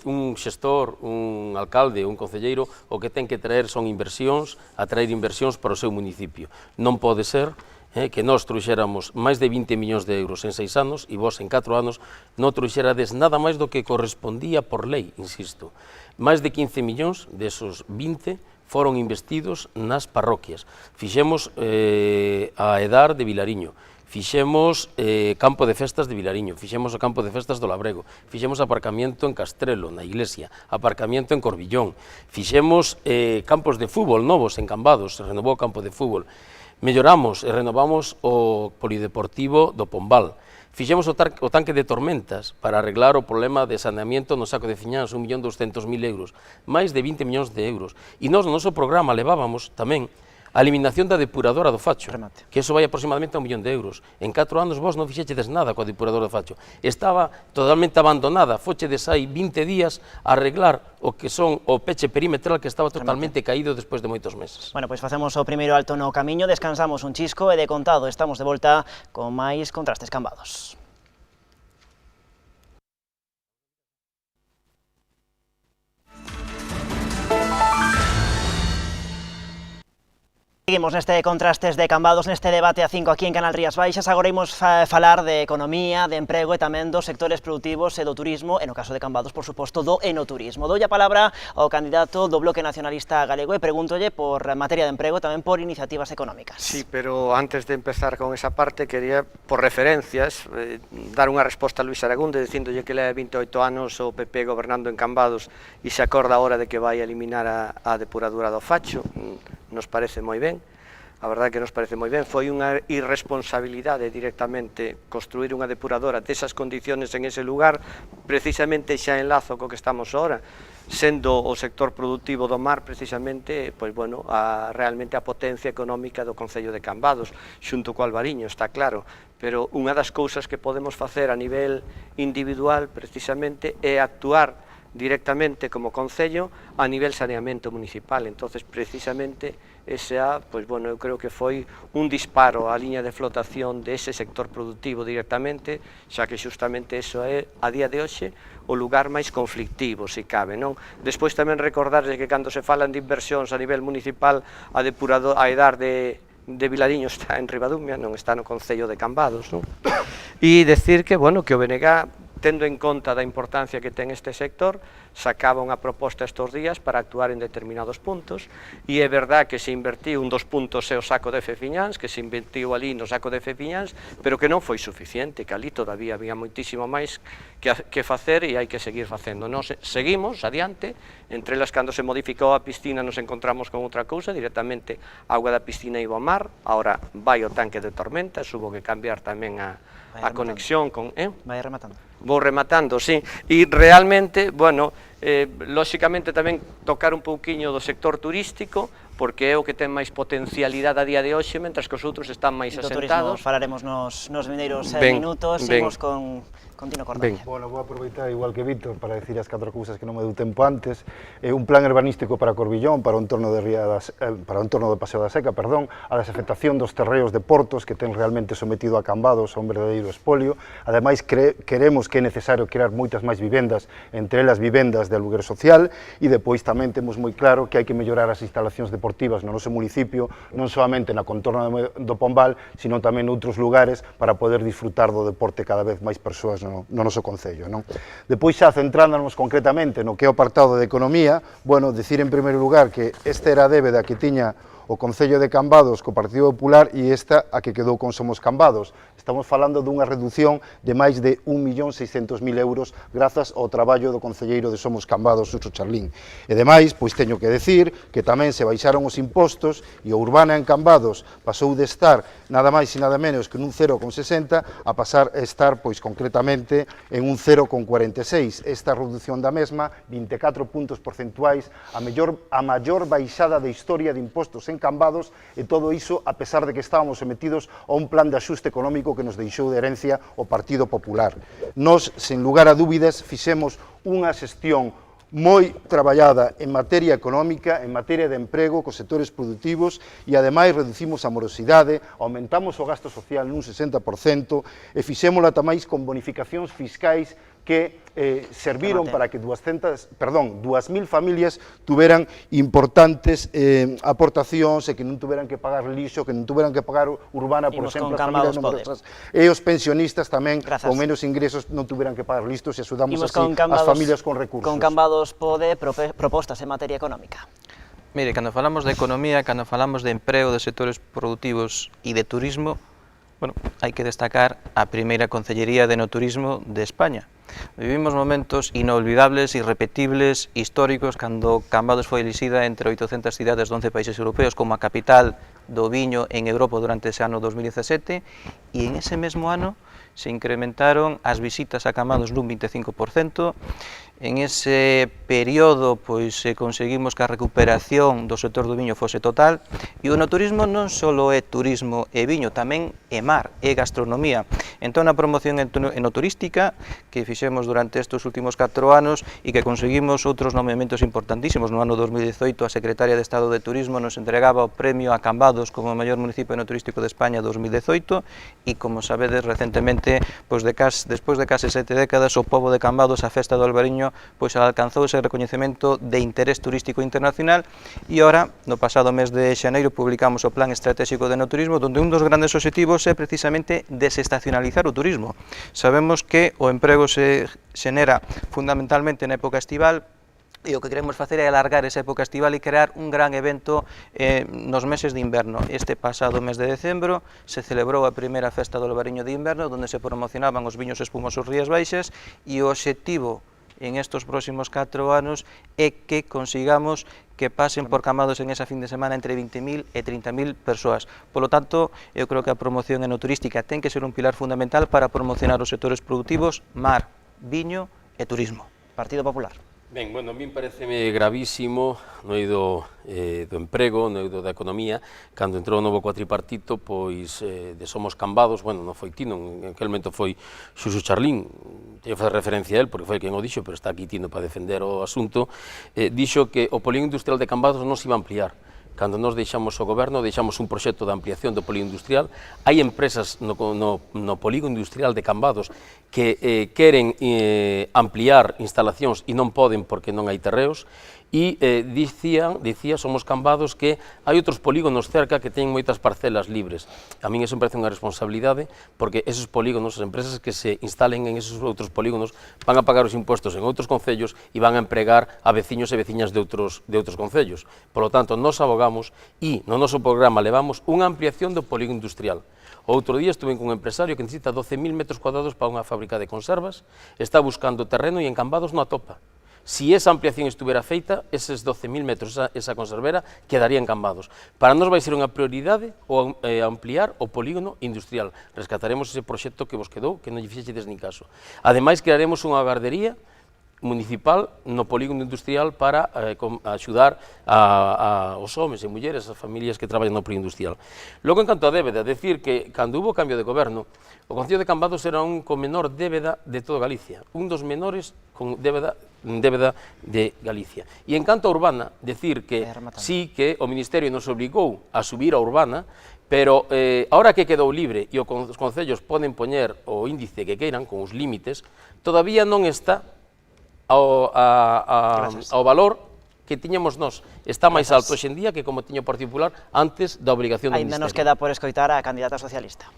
un xestor, un alcalde, un concelleiro, o que ten que traer son inversións, atraer inversións para o seu municipio. Non pode ser que nós trouxéramos máis de 20 millóns de euros en 6 anos e vos en 4 anos non trouxerades nada máis do que correspondía por lei, insisto. Máis de 15 millóns desos 20 foron investidos nas parroquias. Fixemos a Edar de Vilariño, fixemos campo de festas de Vilariño, fixemos o campo de festas do Labrego, fixemos aparcamiento en Castrelo, na iglesia, aparcamiento en Corbillón, fixemos campos de fútbol novos en Cambados, se renovou o campo de fútbol, melloramos e renovamos o polideportivo do Pombal, fixemos o tanque de tormentas para arreglar o problema de saneamiento no Saco de Fiñáns, 1.200.000 euros, máis de 20 millóns de euros. E nós no noso programa levábamos tamén a eliminación da depuradora do Facho, que iso vai aproximadamente a 1 millón de euros. En 4 anos vos non fixechedes nada coa depuradora do Facho. Estaba totalmente abandonada, fochedes aí 20 días a arreglar o que son o peche perimetral que estaba totalmente caído despois de moitos meses. Bueno, pois facemos o primeiro alto no camiño, descansamos un chisco e de contado estamos de volta con máis Contrastes Cambados. Seguimos neste Contrastes de Cambados, neste debate a 5 aquí en Canal Rías Baixas. Agora imos falar de economía, de emprego e tamén dos sectores productivos e do turismo, e no caso de Cambados, por suposto, do enoturismo. Dou a palabra ao candidato do Bloque Nacionalista Galego e pregúntolle por materia de emprego e tamén por iniciativas económicas. Sí, pero antes de empezar con esa parte, quería, por referencias, dar unha resposta a Luis Aragunde, dicíndolle que leva 28 anos o PP gobernando en Cambados e se acorda agora de que vai a eliminar a depuradora do Facho. Nos parece moi ben, a verdade que nos parece moi ben. Foi unha irresponsabilidade directamente construir unha depuradora desas condiciones en ese lugar, precisamente xa enlazo co que estamos ahora, sendo o sector productivo do mar precisamente, pois bueno, realmente a potencia económica do Concello de Cambados, xunto co Albariño, está claro, pero unha das cousas que podemos facer a nivel individual precisamente é actuar directamente como Concello a nivel saneamento municipal. Entonces, precisamente, pois, bueno, eu creo que foi un disparo á liña de flotación dese sector productivo directamente, xa que xustamente eso é, a día de hoxe, o lugar máis conflictivo, se cabe, non? Despois tamén recordarles que cando se falan de inversións a nivel municipal, a Edar de Vilariño está en Ribadumia, non está no Concello de Cambados, non? E decir que, bueno, que o BNG, tendo en conta da importancia que ten este sector, sacaba unha proposta estes días para actuar en determinados puntos, e é verdad que se invertiu un dos puntos é o Saco de Fefiñáns, que se invertiu ali no Saco de Fefiñáns, pero que non foi suficiente, que ali todavía había moitísimo máis que facer e hai que seguir facendo. Nos seguimos adiante, entre elas cando se modificou a piscina nos encontramos con outra cousa, directamente a auga da piscina iba ao mar, agora vai o tanque de tormentas, hubo que cambiar tamén a conexión con... Vai rematando. Vou rematando, sí, e realmente, bueno, lóxicamente tamén tocar un pouquiño do sector turístico, porque é o que ten máis potencialidade a día de hoxe, mentras que os outros están máis asentados. Do turismo falaremos nos vineiros minutos, seguimos con Tino Cordaña. Bueno, vou aproveitar, igual que Vítor, para decir as 4 cousas que non me deu tempo antes. Un plan urbanístico para Corbillón, para o entorno do Paseo da Seca, a desafectación dos terreos de portos que ten realmente sometido a Cambados a un verdadeiro espolio. Ademais, queremos que é necesario crear moitas máis vivendas, entre elas vivendas de aluguer social, e depois tamén temos moi claro que hai que mellorar as instalacións deportivas deportivas no noso municipio, non solamente na contorna do Pombal, sino tamén noutros lugares para poder disfrutar do deporte cada vez máis persoas no noso concello. Depois xa centrándonos concretamente no que é o apartado de economía, bueno, dicir en primeiro lugar que esta era a débeda que tiña o Concello de Cambados co Partido Popular e esta a que quedou con Somos Cambados. Estamos falando dunha reducción de máis de 1.600.000 euros grazas ao traballo do concelleiro de Somos Cambados, Suso Charlín. E demais, pois teño que decir que tamén se baixaron os impostos e a Urbana en Cambados pasou de estar nada máis e nada menos que nun 0,60 a pasar a estar, pois concretamente, en un 0,46. Esta reducción da mesma, 24 puntos porcentuais, a maior baixada de historia de impostos en Cambados, e todo iso a pesar de que estábamos sometidos a un plan de axuste económico que nos deixou de herencia o Partido Popular. Nos, sen lugar a dúbidas, fixemos unha xestión moi traballada en materia económica, en materia de emprego, cos sectores productivos, e ademais reducimos a morosidade, aumentamos o gasto social nun 60% e fixémola tamén con bonificacións fiscais que serviron para que 2.000 familias tuveran importantes aportacións e que non tuveran que pagar lixo, que non tuveran que pagar Urbana, por exemplo, as familias numerosas. E os pensionistas tamén, con menos ingresos, non tuveran que pagar listos e axudamos así as familias con recursos. Con Cambados pode propostas en materia económica. Mire, cando falamos de economía, cando falamos de emprego, de sectores productivos e de turismo, bueno, hai que destacar a primeira Concellería de Enoturismo de España. Vivimos momentos inolvidables, irrepetibles, históricos, cando Cambados foi elixida entre 800 cidades de 11 países europeos como a capital do viño en Europa durante ese ano 2017, e en ese mesmo ano se incrementaron as visitas a Cambados nun 25%. En ese período pois conseguimos que a recuperación do sector do viño fose total, e o enoturismo non só é turismo e viño, tamén é mar, é gastronomía. Entón, a promoción enoturística que fixemos durante estes últimos 4 anos e que conseguimos outros nomeamentos importantísimos. No ano 2018 a Secretaria de Estado de Turismo nos entregaba o premio a Cambados como o maior municipio enoturístico de España 2018, e como sabedes recentemente, pois despois de case 7 décadas, o pobo de Cambados, a festa do Albariño, pois alcanzou ese recoñecemento de interés turístico internacional, e ora, no pasado mes de xaneiro, publicamos o Plan Estratégico de Enoturismo, onde un dos grandes obxectivos é precisamente desestacionalizar o turismo. Sabemos que o emprego se xenera fundamentalmente na época estival, e o que queremos facer é alargar esa época estival e crear un gran evento nos meses de inverno. Este pasado mes de decembro se celebrou a primeira festa do Albariño de inverno, onde se promocionaban os viños espumosos Rías Baixas, e o obxectivo en estos próximos 4 anos é que consigamos que pasen por Cambados en esa fin de semana entre 20.000 e 30.000 persoas. Por lo tanto, eu creo que a promoción enoturística ten que ser un pilar fundamental para promocionar os sectores productivos, mar, viño e turismo. Partido Popular. Ben, bueno, a mí pareceme gravísimo no eido do emprego, no eido da economía, cando entrou o novo cuatripartito, pois de Somos Cambados, bueno, non foi Tino, en aquel momento foi Suso Charlín, teño que fazer referencia a él, porque foi quen o dixo, pero está aquí Tino para defender o asunto, dixo que o polígono industrial de Cambados non se iba a ampliar. Cando nos deixamos o goberno, deixamos un proxecto de ampliación do polígono industrial. Hai empresas no polígono industrial de Cambados que queren ampliar instalacións e non poden porque non hai terreos, e dicía Somos Cambados que hai outros polígonos cerca que teñen moitas parcelas libres. A min eso me parece unha responsabilidade, porque esos polígonos, as empresas que se instalen en esos outros polígonos van a pagar os impostos en outros concellos e van a empregar a veciños e veciñas de outros concellos. Por lo tanto, nos abogamos e no noso programa levamos unha ampliación do polígono industrial. O outro día estuve con un empresario que necesita 12.000 metros cuadrados para unha fábrica de conservas, está buscando terreno e en Cambados non atopa. Si esa ampliación estuviera feita, eses 12.000 metros, esa conservera, quedaría en Cambados. Para nós vai ser unha prioridade ampliar o polígono industrial. Rescataremos ese proxecto que vos quedou, que non lle fixedes nin caso. Ademais, crearemos unha gardería municipal no polígono industrial para axudar aos homes e mulleres, as familias que traballan no polígono industrial. Logo, en canto a débeda, decir que cando hubo cambio de goberno, o Concello de Cambados era un con menor débeda de toda Galicia, un dos menores con débeda de Galicia. E en canto a Urbana, decir que sí que o Ministerio nos obligou a subir a Urbana, pero ahora que quedou libre e os concellos poden poñer o índice que queiran, con os límites, todavía non está ao valor que tiñamos nós está máis alto hoxe en día que como tiña o Partido Popular antes da obrigación do Ainda nos Ministerio. queda por escoitar a candidata socialista.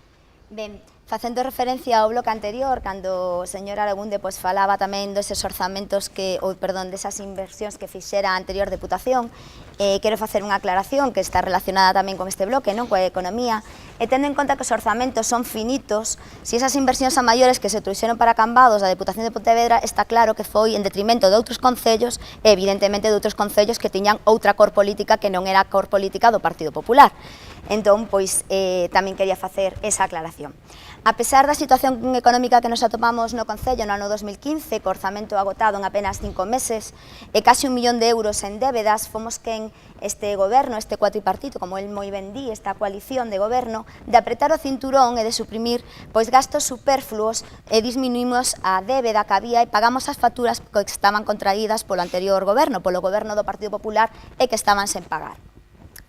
Ben, facendo referencia ao bloque anterior, cando o señor Aragunde falaba tamén deses orzamentos desas inversións que fixera a anterior Deputación, quero facer unha aclaración que está relacionada tamén con este bloque, non, coa economía, e tendo en conta que os orzamentos son finitos, se esas inversións a maiores que se trouxeron para Cambados da Deputación de Pontevedra, está claro que foi en detrimento de outros concellos e evidentemente de outros concellos que tiñan outra cor política que non era a cor política do Partido Popular. Entón, tamén quería facer esa aclaración. A pesar da situación económica que nos atopamos no Concello no ano 2015, co orzamento agotado en apenas 5 meses e case 1 millón de euros en débedas, fomos quen este goberno, este cuatripartito, como el moi ben di, esta coalición de goberno, de apretar o cinturón e de suprimir gastos superfluos e disminuímos a débeda que había e pagamos as facturas que estaban contraídas polo anterior goberno, polo goberno do Partido Popular e que estaban sen pagar.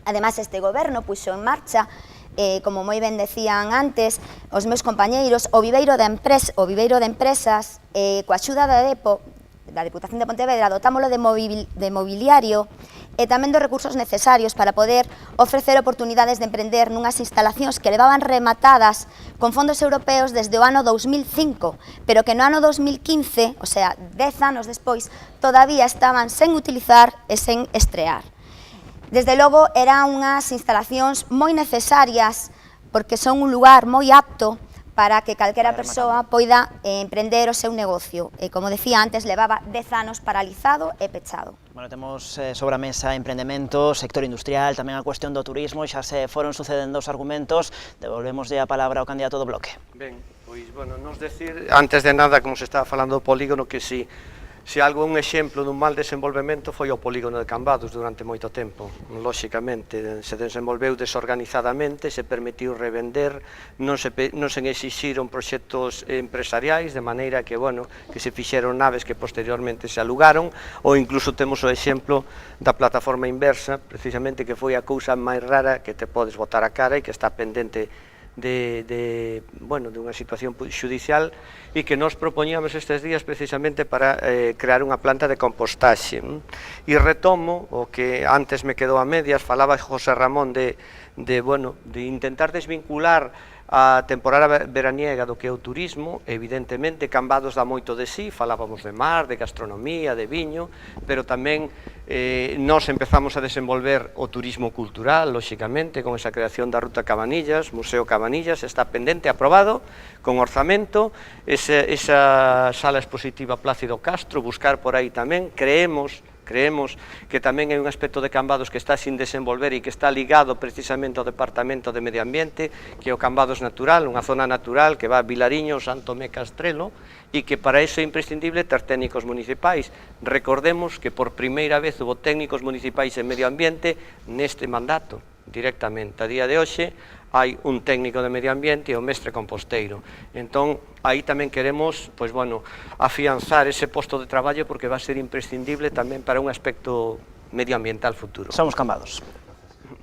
Ademais, este goberno puxo en marcha, como moi ben decían antes, os meus compañeiros, o viveiro de empresas, coa axuda da DEPO, da Deputación de Pontevedra, dotámolo de mobiliario e tamén dos recursos necesarios para poder ofrecer oportunidades de emprender nunhas instalacións que levaban rematadas con fondos europeos desde o ano 2005, pero que no ano 2015, o sea, 10 anos despois, todavía estaban sen utilizar e sen estrear. Desde logo, eran unhas instalacións moi necesarias porque son un lugar moi apto para que calquera persoa poida emprender o seu negocio. E, como decía antes, levaba 10 anos paralizado e pechado. Bueno, temos sobre a mesa emprendemento, sector industrial, tamén a cuestión do turismo, xa se foron sucedendo os argumentos. Devolvémoslle a palabra ao candidato do bloque. Ben, pois, bueno, nos decir, antes de nada, como se estaba falando do polígono, que se algo un exemplo dun mal desenvolvemento foi o polígono de Cambados durante moito tempo. Lóxicamente, se desenvolveu desorganizadamente, se permitiu revender, non se exixiron proxectos empresariais, de maneira que, bueno, que se fixeron naves que posteriormente se alugaron, ou incluso temos o exemplo da plataforma inversa, precisamente, que foi a cousa máis rara que te podes botar a cara e que está pendente de unha situación judicial e que nos propoñíamos estes días precisamente para crear unha planta de compostaxe. E retomo o que antes me quedou a medias, falaba José Ramón de intentar desvincular a temporada veraniega do que é o turismo. Evidentemente, Cambados dá moito de sí, falábamos de mar, de gastronomía, de viño, pero tamén nós empezamos a desenvolver o turismo cultural, lóxicamente, con esa creación da Ruta Cabanillas, Museo Cabanillas, está pendente, aprobado, con orzamento, esa sala expositiva Plácido Castro, buscar por aí tamén, creemos que tamén é un aspecto de Cambados que está sin desenvolver e que está ligado precisamente ao Departamento de Medio Ambiente, que é o Cambados Natural, unha zona natural que va a Vilariño, Santo Tomé, Castrelo, e que para iso é imprescindible ter técnicos municipais. Recordemos que por primeira vez hubo técnicos municipais en Medio Ambiente neste mandato, directamente. A día de hoxe hai un técnico de Medio Ambiente e o mestre composteiro. Entón, aí tamén queremos, afianzar ese posto de traballo porque va a ser imprescindible tamén para un aspecto medioambiental futuro. Somos Cambados.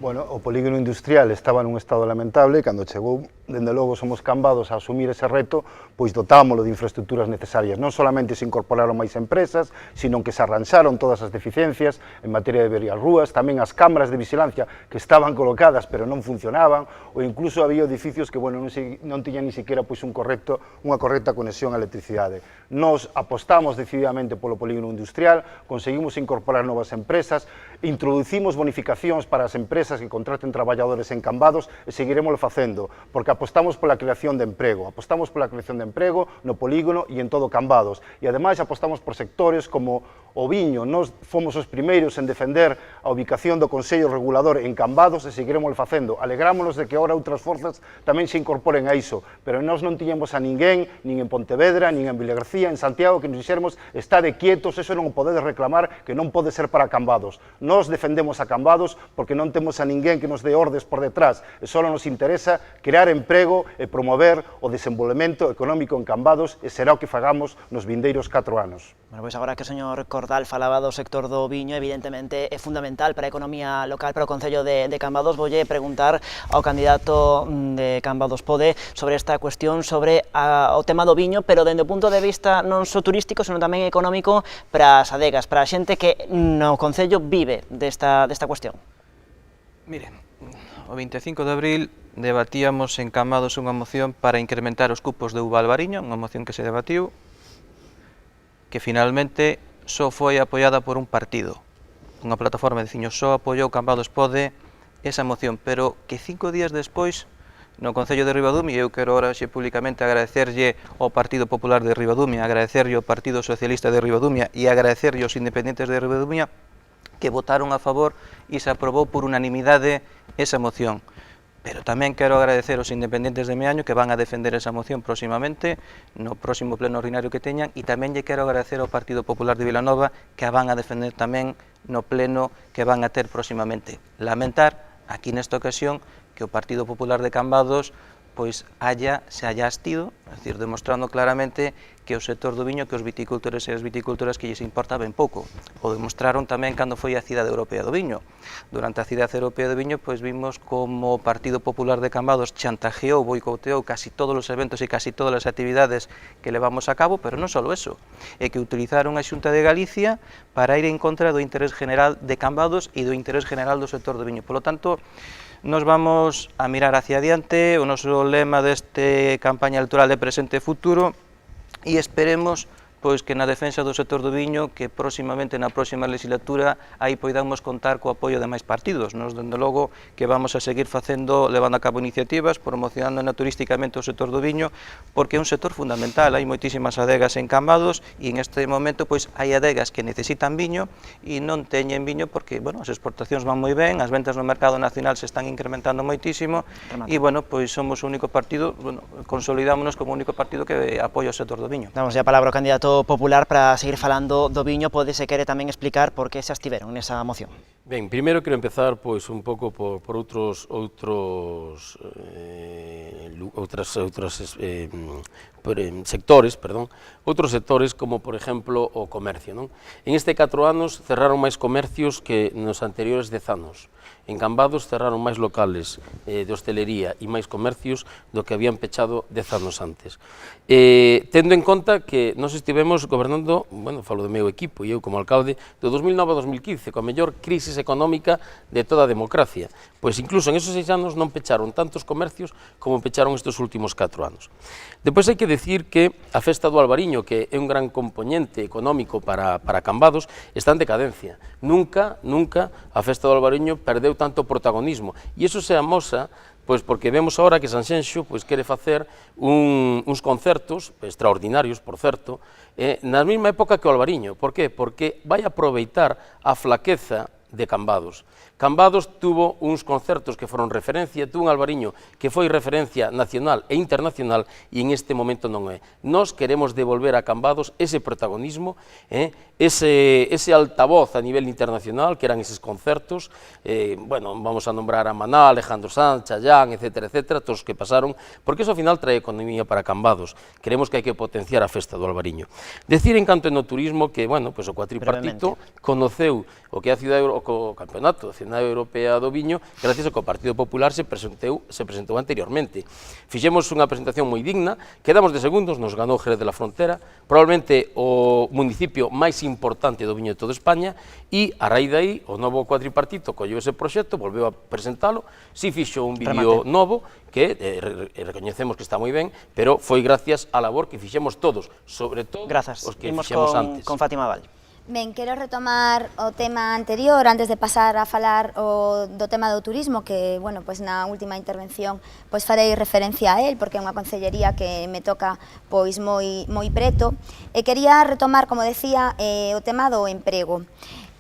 Bueno, o polígono industrial estaba nun estado lamentable e cando chegou, dende logo, somos Cambados a asumir ese reto, pois dotámolo de infraestructuras necesarias. Non solamente se incorporaron máis empresas, sino que se arranxaron todas as deficiencias en materia de verias rúas, tamén as cámaras de vigilancia que estaban colocadas pero non funcionaban, ou incluso había edificios que non tiñan ni siquiera unha correcta conexión a electricidade. Nos apostamos decididamente polo polígono industrial, conseguimos incorporar novas empresas, introducimos bonificacións para as empresas que contraten traballadores en Cambados e seguiremos facendo, porque apostamos pola creación de emprego, no polígono e en todo Cambados. E ademais apostamos por sectores como o viño. Nós fomos os primeiros en defender a ubicación do Consello Regulador en Cambados e seguiremos facendo. Alegrámonos de que agora outras forzas tamén se incorporen a iso, pero nós non tiñemos a ninguén, nin en Pontevedra, nin en Vilagarcía, en Santiago, que nos dixéramos estade quietos, eso non o podedes reclamar, que non pode ser para Cambados. Nós defendemos a Cambados porque non temos a ninguén que nos dé ordes por detrás, e só nos interesa crear emprego emprego e promover o desenvolvemento económico en Cambados, e será o que fagamos nos vindeiros 4 anos. Bueno, pois agora que o señor Cordal falaba do sector do viño, evidentemente é fundamental para a economía local, para o Concello de Cambados. Voulle preguntar ao candidato de Cambados Pode sobre esta cuestión, sobre o tema do viño, pero dende o punto de vista non só turístico, senón tamén económico para as adegas, para a xente que no Concello vive desta cuestión. Mire, o 25 de abril debatíamos en Cambados unha moción para incrementar os cupos de uva albariño, unha moción que se debatiu, que finalmente só foi apoiada por un partido. Unha plataforma de veciños só apoiou Cambados Pode esa moción, pero que 5 días despois no Concello de Ribadumia, eu quero ahora públicamente agradecerlle ao Partido Popular de Ribadumia, agradecerlle ao Partido Socialista de Ribadumia e agradecerlle aos independentes de Ribadumia que votaron a favor e se aprobou por unanimidade esa moción. Pero tamén quero agradecer aos independentes de Meaño que van a defender esa moción próximamente, no próximo pleno ordinario que teñan, e tamén lle quero agradecer ao Partido Popular de Vilanova que a van a defender tamén no pleno que van a ter próximamente. Lamentar, aquí nesta ocasión, que o Partido Popular de Cambados pois se haya astido, é dicir, demostrando claramente que o sector do viño, que os viticultores e as viticultoras que lles importa ben pouco. O demostraron tamén cando foi a Cidade Europea do Viño. Durante a Cidade Europea do Viño, pois vimos como o Partido Popular de Cambados chantajeou, boicoteou casi todos os eventos e casi todas as actividades que levamos a cabo, pero non só eso, é que utilizaron a Xunta de Galicia para ir en contra do interés general de Cambados e do interés general do sector do viño. Polo tanto, nos vamos a mirar hacia adiante, o noso lema deste campaña electoral de presente e futuro, e esperemos pois que na defensa do sector do viño, que próximamente na próxima legislatura aí poidamos contar co apoio de máis partidos. Nos, dende logo, que vamos a seguir levando a cabo iniciativas, promocionando turísticamente o sector do viño, porque é un sector fundamental. Hai moitísimas adegas en Cambados e en este momento pois hai adegas que necesitan viño e non teñen viño porque, bueno, as exportacións van moi ben, as ventas no mercado nacional se están incrementando moitísimo e, bueno, pois somos o único partido, bueno, consolidámonos como o único partido que apoia o sector do viño. Damos a palabra ao candidato popular para seguir falando do viño. Pode, se quere, tamén explicar por que se abstiveron nesa moción. Ben, primeiro quero empezar pois un pouco por outros sectores como, por exemplo, o comercio, non? En este 4 anos cerraron máis comercios que nos anteriores 10 anos. En Cambados cerraron máis locales de hostelería e máis comercios do que habían pechado 10 anos antes. Tendo en conta que nós estivemos gobernando, bueno, falo do meu equipo e eu como alcalde, do 2009 a 2015, coa mellor crisis económica de toda a democracia. Pois incluso en esos 6 anos non pecharon tantos comercios como pecharon estes últimos 4 anos. Depois hai que decir que a Festa do Albariño, que é un gran componente económico para Cambados, está en decadencia. Nunca a Festa do Albariño perdeu tanto protagonismo. E iso se amosa pois porque vemos agora que Sanxenxo pois quere facer uns concertos extraordinarios, por certo, na mesma época que o Albariño. Por qué? Porque vai aproveitar a flaqueza de Cambados. Cambados tuvo uns concertos que foron referencia, tuvo un Albariño que foi referencia nacional e internacional e en este momento non é. Nós queremos devolver a Cambados ese protagonismo, ese altavoz a nivel internacional que eran eses concertos, bueno, vamos a nombrar a Maná, Alejandro Sanz, Chayán, etcétera, todos os que pasaron, porque eso ao final trae economía para Cambados. Queremos que hai que potenciar a Festa do Albariño. Decir en canto no turismo que, bueno, pues o cuatripartito conoceu o que é a cidade, o campeonato da Cidade Europea do Viño, gracias ao que o Partido Popular se presentou anteriormente. Fixemos unha presentación moi digna, quedamos de segundos, nos ganou Jerez de la Frontera, probablemente o municipio máis importante do viño de toda España, e a raíz de aí, o novo cuatripartito colleu ese proxecto, volveu a presentalo, si fixo un vídeo novo, que recoñecemos que está moi ben, pero foi gracias á labor que fixemos todos, sobre todo os que fixemos antes. Con Fátima Val. Ben, quero retomar o tema anterior antes de pasar a falar do tema do turismo, que, bueno, pois na última intervención pois farei referencia a él, porque é unha concellería que me toca pois moi preto, e quería retomar, como decía, o tema do emprego.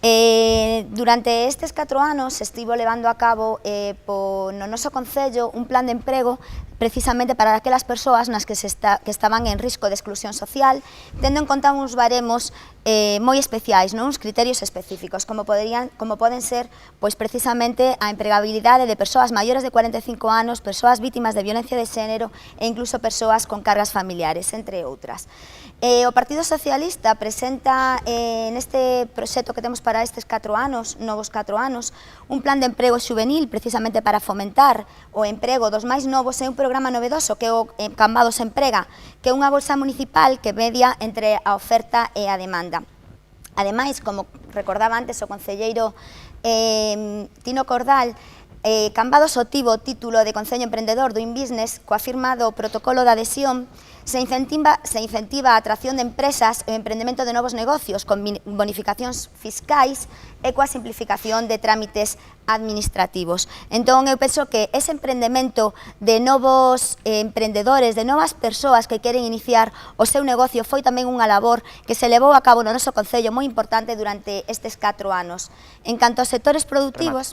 Durante estes 4 anos estivo levando a cabo no noso concello un plan de emprego precisamente para aquelas persoas nas que estaban en risco de exclusión social, tendo en conta uns baremos moi especiais, uns criterios específicos, como poden ser pois precisamente a empregabilidade de persoas maiores de 45 anos, persoas vítimas de violencia de xénero e incluso persoas con cargas familiares, entre outras. O Partido Socialista presenta neste proxecto que temos para estes 4 anos, novos 4 anos, un plan de emprego juvenil precisamente para fomentar o emprego dos máis novos e un programa novedoso que é o Cambados Emprega, que é unha bolsa municipal que media entre a oferta e a demanda. Ademais, como recordaba antes o concelleiro Tino Cordal, Cambados obtivo o título de Concello Emprendedor do InBusiness coa firma do protocolo de adhesión. Se incentiva a atracción de empresas e o emprendemento de novos negocios con bonificacións fiscais e coa simplificación de trámites administrativos. Entón, eu penso que ese emprendemento de novos emprendedores, de novas persoas que queren iniciar o seu negocio foi tamén unha labor que se levou a cabo no noso concello moi importante durante estes 4 anos. En canto aos sectores productivos,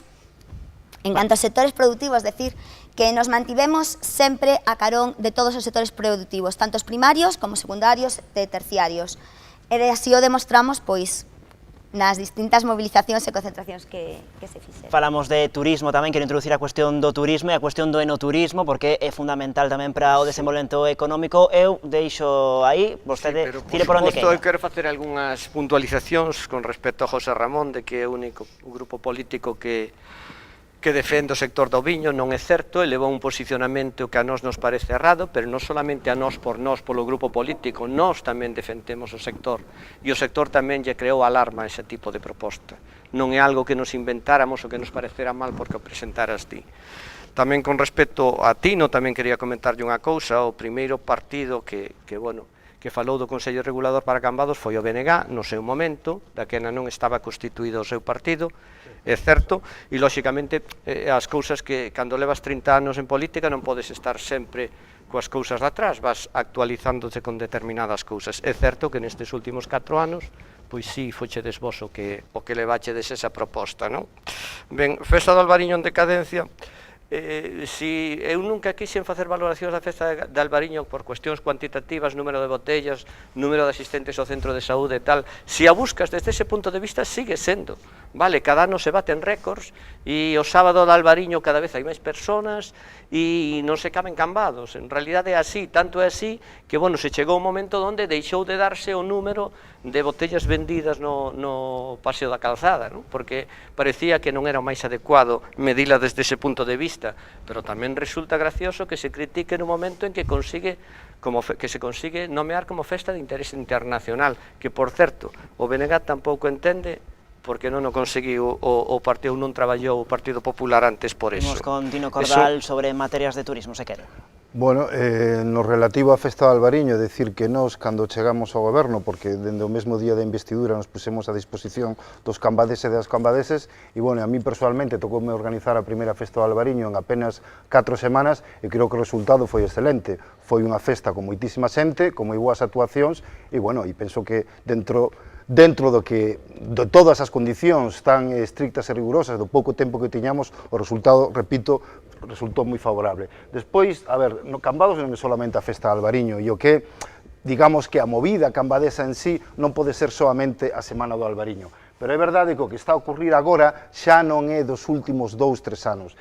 decir que nos mantivemos sempre a carón de todos os sectores productivos, tanto os primarios como secundarios e terciarios. E así o demostramos, pois, nas distintas movilizacións e concentracións que se fixeron. Falamos de turismo tamén, quero introducir a cuestión do turismo e a cuestión do enoturismo, porque é fundamental tamén para o desenvolvemento económico. Eu deixo aí, vostede tire por onde queira. Eu quero facer algunhas puntualizacións con respecto a José Ramón, de que é o único grupo político que defende o sector do viño. Non é certo, elevou un posicionamento que a nós nos parece errado, pero non solamente a nós por nós, polo grupo político, nós tamén defendemos o sector, e o sector tamén lle creou alarma a ese tipo de proposta. Non é algo que nos inventáramos ou que nos parecera mal porque o presentaras ti. Tamén con respecto a Tino, tamén quería comentarlle unha cousa. O primeiro partido que falou do Consello Regulador para Cambados foi o BNG no seu momento, daquela non estaba constituído o seu partido, é certo, e lóxicamente as cousas que cando levas 30 anos en política non podes estar sempre coas cousas de atrás, vas actualizándote con determinadas cousas. É certo que nestes últimos 4 anos pois si fochedes vos o que levachedes esa proposta, non? Ben, Festa do Albariño en decadencia. Si eu nunca quixen facer valoracións da festa de Albariño por cuestións cuantitativas, número de botellas, número de asistentes ao centro de saúde e tal, si a buscas desde ese punto de vista sigue sendo, vale, cada ano se baten récords e o sábado de Albariño cada vez hai máis personas e non se caben Cambados. En realidade é así, tanto é así que, bueno, se chegou un momento onde deixou de darse o número de botellas vendidas no Paseo da Calzada, non? Porque parecía que non era o máis adecuado medila desde ese punto de vista, pero tamén resulta gracioso que se critique no momento en que se consigue nomear como festa de interés internacional, que, por certo, o BNG tampouco entende porque non o conseguiu o partido, non traballou o Partido Popular antes por eso. Vimos con Tino Cordal sobre materias de turismo, se quere. Bueno, no relativo á Festa do Albariño, decir que nós, cando chegamos ao goberno, porque dende o mesmo día da investidura nos pusemos a disposición dos cambadeses e das cambadeses, e, bueno, a mí personalmente tocoume organizar a primeira Festa do Albariño en apenas 4 semanas, e creo que o resultado foi excelente. Foi unha festa con moitísima xente, con moi boas actuacións, e, bueno, e penso que dentro de todas as condicións tan estrictas e rigurosas do pouco tempo que tiñamos, o resultado, repito, resultou moi favorable. Despois, a ver, no Cambados non é solamente a Festa de Albariño, e o que, digamos que a movida cambadesa en sí non pode ser solamente a Semana do Albariño. Pero é verdade que o que está a ocurrir agora xa non é dos últimos 2-3 anos.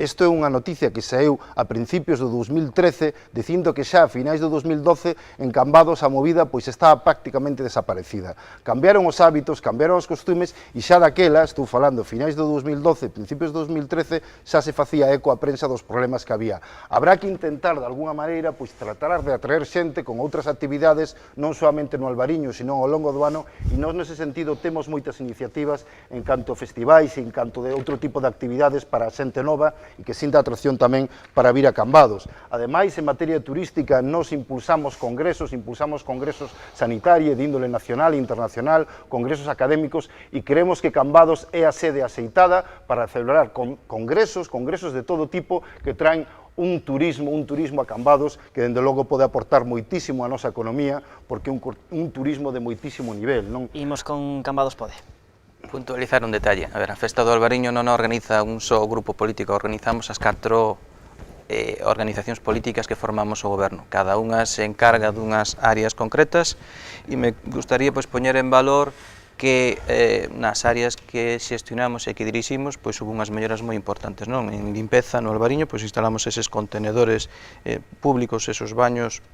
Isto é unha noticia que saíu a principios do 2013 dicindo que xa a finais do 2012 en Cambados a movida pois estaba prácticamente desaparecida. Cambiaron os hábitos, cambiaron os costumes e xa daquela, estou falando finais do 2012, principios do 2013, xa se facía eco a prensa dos problemas que había. Habrá que intentar de alguna maneira pois tratar de atraer xente con outras actividades, non solamente no Albariño, sino ao longo do ano, e nós nese sentido temos moitas iniciativas en canto a festivais e en canto de outro tipo de actividades para a xente nova e que sinta atracción tamén para vir a Cambados. Ademais, en materia turística, nos impulsamos congresos sanitarios de índole nacional e internacional, congresos académicos, e creemos que Cambados é a sede aceitada para celebrar congresos de todo tipo que traen un turismo a Cambados que, dende logo, pode aportar moitísimo a nosa economía, porque é un turismo de moitísimo nivel, non? Imos con Cambados Pode. Puntualizar un detalle. A ver, a Festa do Albariño non organiza un só grupo político, organizamos as 4 organizacións políticas que formamos o goberno. Cada unha se encarga dunhas áreas concretas e me gustaría poñer en valor que nas áreas que xestionamos e que diriximos houve unhas melloras moi importantes. En limpeza, no Albariño, instalamos eses contenedores públicos, esos baños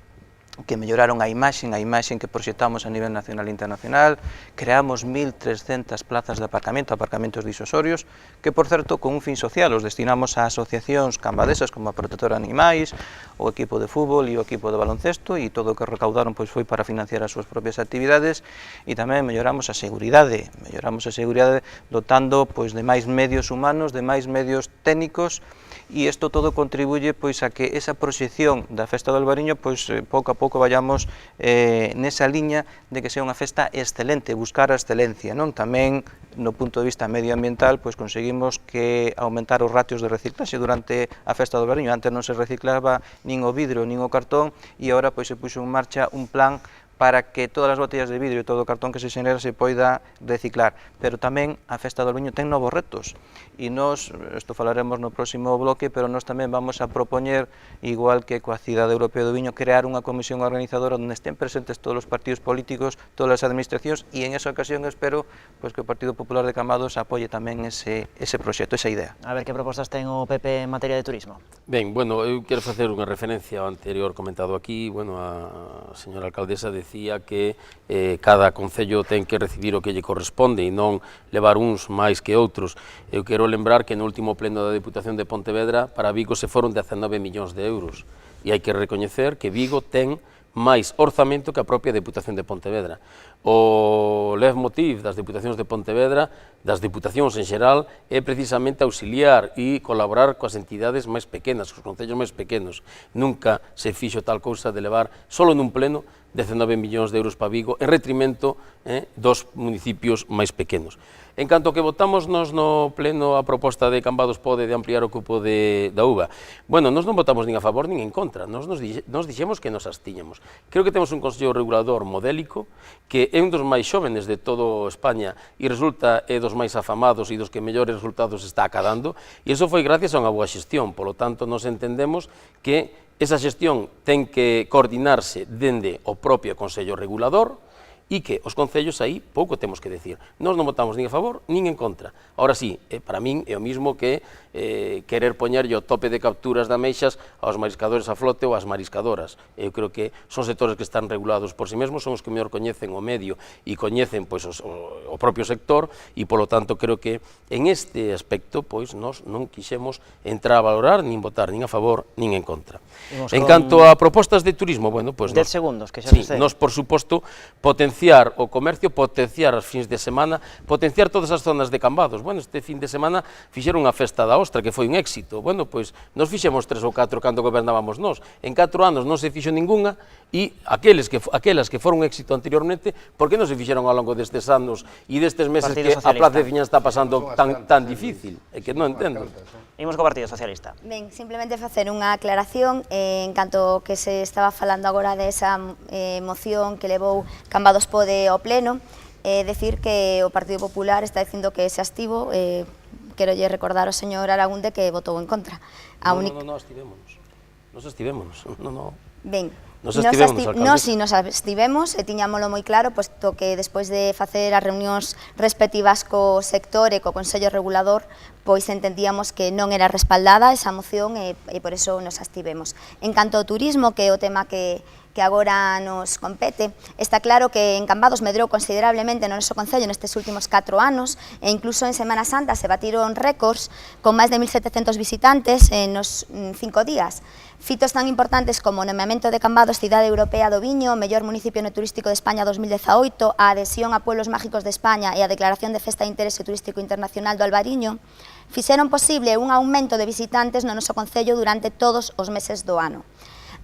que melloraron a imaxen que proxectamos a nivel nacional e internacional, creamos 1.300 plazas de aparcamentos disuasorios, que, por certo, con un fin social, os destinamos a asociacións cambadesas como a Protectora de Animais, o equipo de fútbol e o equipo de baloncesto, e todo o que recaudaron foi para financiar as súas propias actividades, e tamén melloramos a seguridade dotando de máis medios humanos, de máis medios técnicos, e isto todo contribuye a que esa proxección da Festa do Albariño pouco a pouco vayamos nesa liña de que sea unha festa excelente, buscar a excelencia. Tamén no punto de vista medioambiental conseguimos que aumentar os ratios de reciclaxe durante a Festa do Albariño. Antes non se reciclaba nin o vidro nin o cartón e agora se puxo en marcha un plan para que todas as botellas de vidro e todo o cartón que se xenera se poida reciclar. Pero tamén a Festa do Albariño ten novos retos e nós, isto falaremos no próximo bloque, pero nós tamén vamos a propoñer, igual que coa Cidade Europea do Viño, crear unha comisión organizadora onde estén presentes todos os partidos políticos, todas as administracións, e en esa ocasión espero que o Partido Popular de Cambados apoie tamén ese proxecto, esa idea. A ver, que propostas ten o PP en materia de turismo? Ben, eu quero facer unha referencia ao anterior comentado aquí. A señora alcaldesa decía que cada concello ten que recibir o que lle corresponde e non levar uns máis que outros. Eu quero lembrar que no último pleno da Deputación de Pontevedra para Vigo se foron 19 millóns de euros e hai que recoñecer que Vigo ten máis orzamento que a propia Deputación de Pontevedra. O leitmotiv das Deputacións de Pontevedra, das Deputacións en xeral, é precisamente auxiliar e colaborar coas entidades máis pequenas, os concellos máis pequenos. Nunca se fixo tal cousa de levar, solo nun pleno, 19 millóns de euros para Vigo, en retrimento dos municipios máis pequenos. En canto que votamos nos no pleno a proposta de Cambados Pode de ampliar o cupo da uva, nos non votamos nin a favor nin en contra, nos dixemos que nos abstiñamos. Creo que temos un Consello Regulador modélico, que é un dos máis xóvenes de todo España e resulta é dos máis afamados e dos que mellores resultados está acadando, e iso foi gracias a unha boa xestión. Polo tanto, nos entendemos que esa xestión ten que coordinarse dende o propio Consello Regulador e que os concellos aí pouco temos que decir. Nós non votamos nin a favor nin en contra. Ahora sí, para min é o mismo que querer poñerlle o tope de capturas de ameixas aos mariscadores a flote ou ás mariscadoras. Eu creo que son sectores que están regulados por si mesmos, son os que mellor coñecen o medio e coñecen o propio sector e, polo tanto, creo que en este aspecto nós non quixemos entrar a valorar nin votar nin a favor nin en contra. En canto a propostas de turismo, 10 segundos, que xa se nós, por suposto, potenciar o comercio, potenciar as fins de semana, potenciar todas as zonas de Cambados. Este fin de semana fixeron unha festa da ostra, que foi un éxito. Nos fixemos 3 ou 4 cando gobernábamos nós. En 4 anos non se fixo ninguna e aquelas que foron un éxito anteriormente, por que non se fixeron ao longo destes anos e destes meses que a Plaza de Fiñán está pasando tan difícil? É que non entendo. Imos co Partido Socialista. Ben, simplemente facer unha aclaración en canto que se estaba falando agora desa moción que levou Cambados Pode ao pleno, decir que o Partido Popular está dicindo que se abstivo. Quero recordar ao señor Aragunde que votou en contra. Nos abstivémonos. Ben, Nos abstivemos e tiñámolo moi claro, posto que despois de facer as reunións respectivas co sector e co Consello Regulador, entendíamos que non era respaldada esa moción e por eso nos abstivemos. En canto ao turismo, que é o tema que agora nos compete, está claro que en Cambados medrou considerablemente no noso concello nestes últimos 4 anos e incluso en Semana Santa se batiron récords con máis de 1.700 visitantes nos 5 días. Fitos tan importantes como o nomeamento de Cambados Cidade Europea do Viño, o mellor municipio no turístico de España 2018, a adhesión a Pueblos Mágicos de España e a declaración de Festa de Interese Turístico Internacional do Albariño, fixeron posible un aumento de visitantes no noso concello durante todos os meses do ano.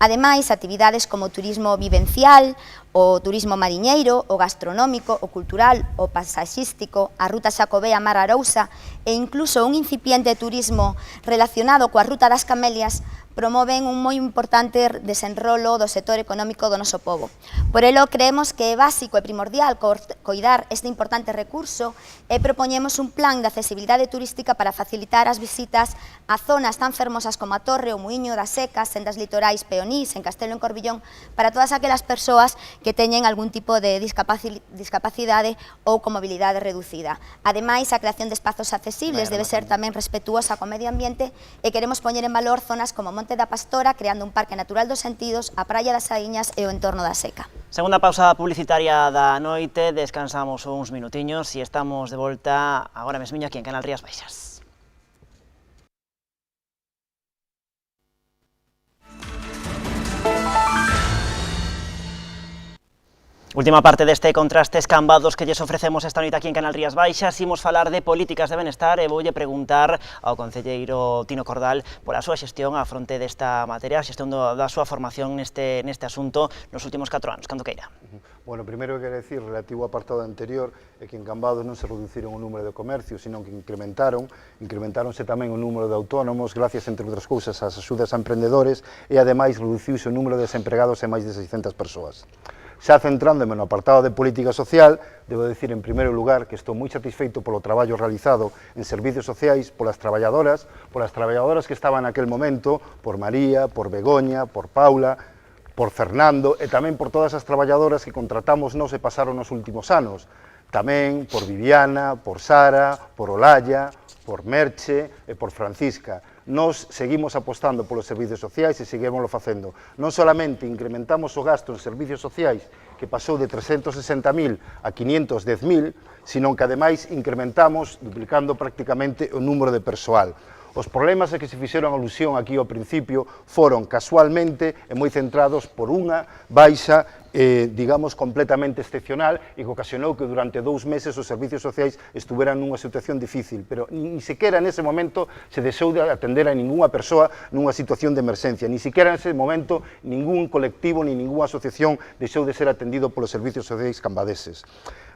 Ademais, actividades como o turismo vivencial, o turismo mariñeiro, o gastronómico, o cultural, o paisaxístico, a ruta Xacobea Mar Arousa e incluso un incipiente turismo relacionado coa ruta das Camelias promoven un moi importante desenrolo do sector económico do noso pobo. Por elo, creemos que é básico e primordial coidar este importante recurso e propoñemos un plan de accesibilidade turística para facilitar as visitas a zonas tan fermosas como a Torre, o Muiño das Secas, sendas litorais Peonís, en Castelo en Corbillón, para todas aquelas persoas que teñen algún tipo de discapacidade ou con mobilidade reducida. Ademais, a creación de espazos accesibles debe ser tamén respetuosa co medio ambiente e queremos poñer en valor zonas como Monte da Pastora, creando un parque natural dos sentidos, a Praia das Saíñas e o entorno da Seca. Segunda pausa publicitaria da noite, descansamos uns minutiños e estamos de volta agora mesmiño aquí en Canal Rías Baixas. Última parte deste Contrastes Cambados que lles ofrecemos esta noite aquí en Canal Rías Baixas. Imos falar de políticas de benestar e voulle preguntar ao concelleiro Tino Cordal pola súa xestión á fronte desta materia, a xestión da súa formación neste asunto nos últimos 4 anos, cando queira. Bueno, primeiro que quero decir, relativo ao apartado anterior, é que en Cambados non se reduciron o número de comercios, sino que incrementáronse tamén o número de autónomos, gracias, entre outras cousas, ás axudas a emprendedores, e ademais reduciuse o número de desempregados en máis de 600 persoas. Xa centrándome no apartado de política social, debo decir en primeiro lugar que estou moi satisfeito polo traballo realizado en servicios sociais polas traballadoras que estaban naquel momento, por María, por Begoña, por Paula, por Fernando e tamén por todas as traballadoras que contratamos nos e pasaron nos últimos anos. Tamén por Viviana, por Sara, por Olaya, por Merche e por Francisca. Nos seguimos apostando polos servicios sociais e seguimoslo facendo. Non solamente incrementamos o gasto en servicios sociais, que pasou de 360.000 a 510.000, sino que ademais incrementamos, duplicando prácticamente o número de persoal. Os problemas a que se fixeron alusión aquí ao principio foron casualmente e moi centrados por unha baixa, digamos, completamente excepcional e que ocasionou que durante 2 meses os servicios sociais estuveran nunha situación difícil, pero ni sequera nese momento se deixou de atender a ningunha persoa nunha situación de emerxencia, ni sequera nese momento ningún colectivo ni ningunha asociación deixou de ser atendido polos servicios sociais cambadeses.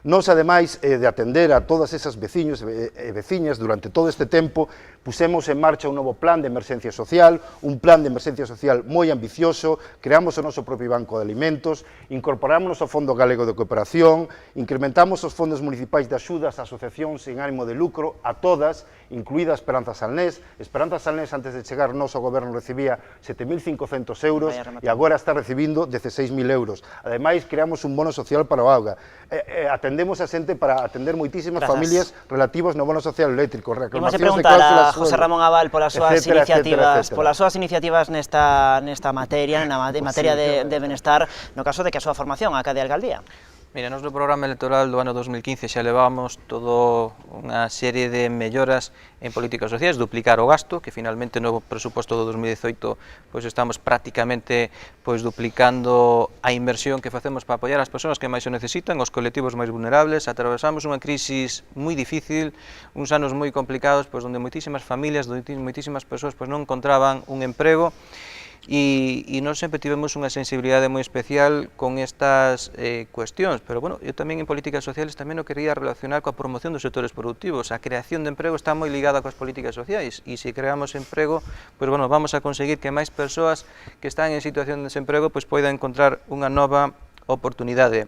Nos, ademais de atender a todas esas veciños e veciñas durante todo este tempo, pusemos en marcha un novo plan de emerxencia social, un plan de emerxencia social moi ambicioso, creamos o noso propio banco de alimentos, incorporamos ao Fondo Galego de Cooperación, incrementamos os fondos municipais de axudas a asociacións sen ánimo de lucro, a todas, incluída Esperanza Salnés. Esperanza Salnés, antes de chegar nos ao goberno, recibía 7.500 euros e agora está recibindo 16.000 euros. Ademais, creamos un bono social para o auga. Atendemos a xente para atender moitísimas familias relativas no bono social eléctrico, reclamacións de cláusulas. José Ramón Abal polas súas iniciativas nesta materia, na materia de benestar, no caso de que a súa formación acade a alcaldía. Mira, nos no programa electoral do ano 2015 xa levamos toda unha serie de melloras en políticas sociais, duplicar o gasto, que finalmente no presuposto do 2018 pois estamos prácticamente duplicando a inversión que facemos para apoiar as persoas que máis o necesitan, os colectivos máis vulnerables. Atravesamos unha crisis moi difícil, uns anos moi complicados, onde moitísimas familias, moitísimas persoas non encontraban un emprego. E nós sempre tivemos unha sensibilidade moi especial con estas cuestións, pero bueno, eu tamén en políticas sociales tamén o quería relacionar coa promoción dos sectores productivos. A creación de emprego está moi ligada coas políticas sociais e se creamos emprego, pois bueno, vamos a conseguir que máis persoas que están en situación de desemprego pois poidan encontrar unha nova oportunidade.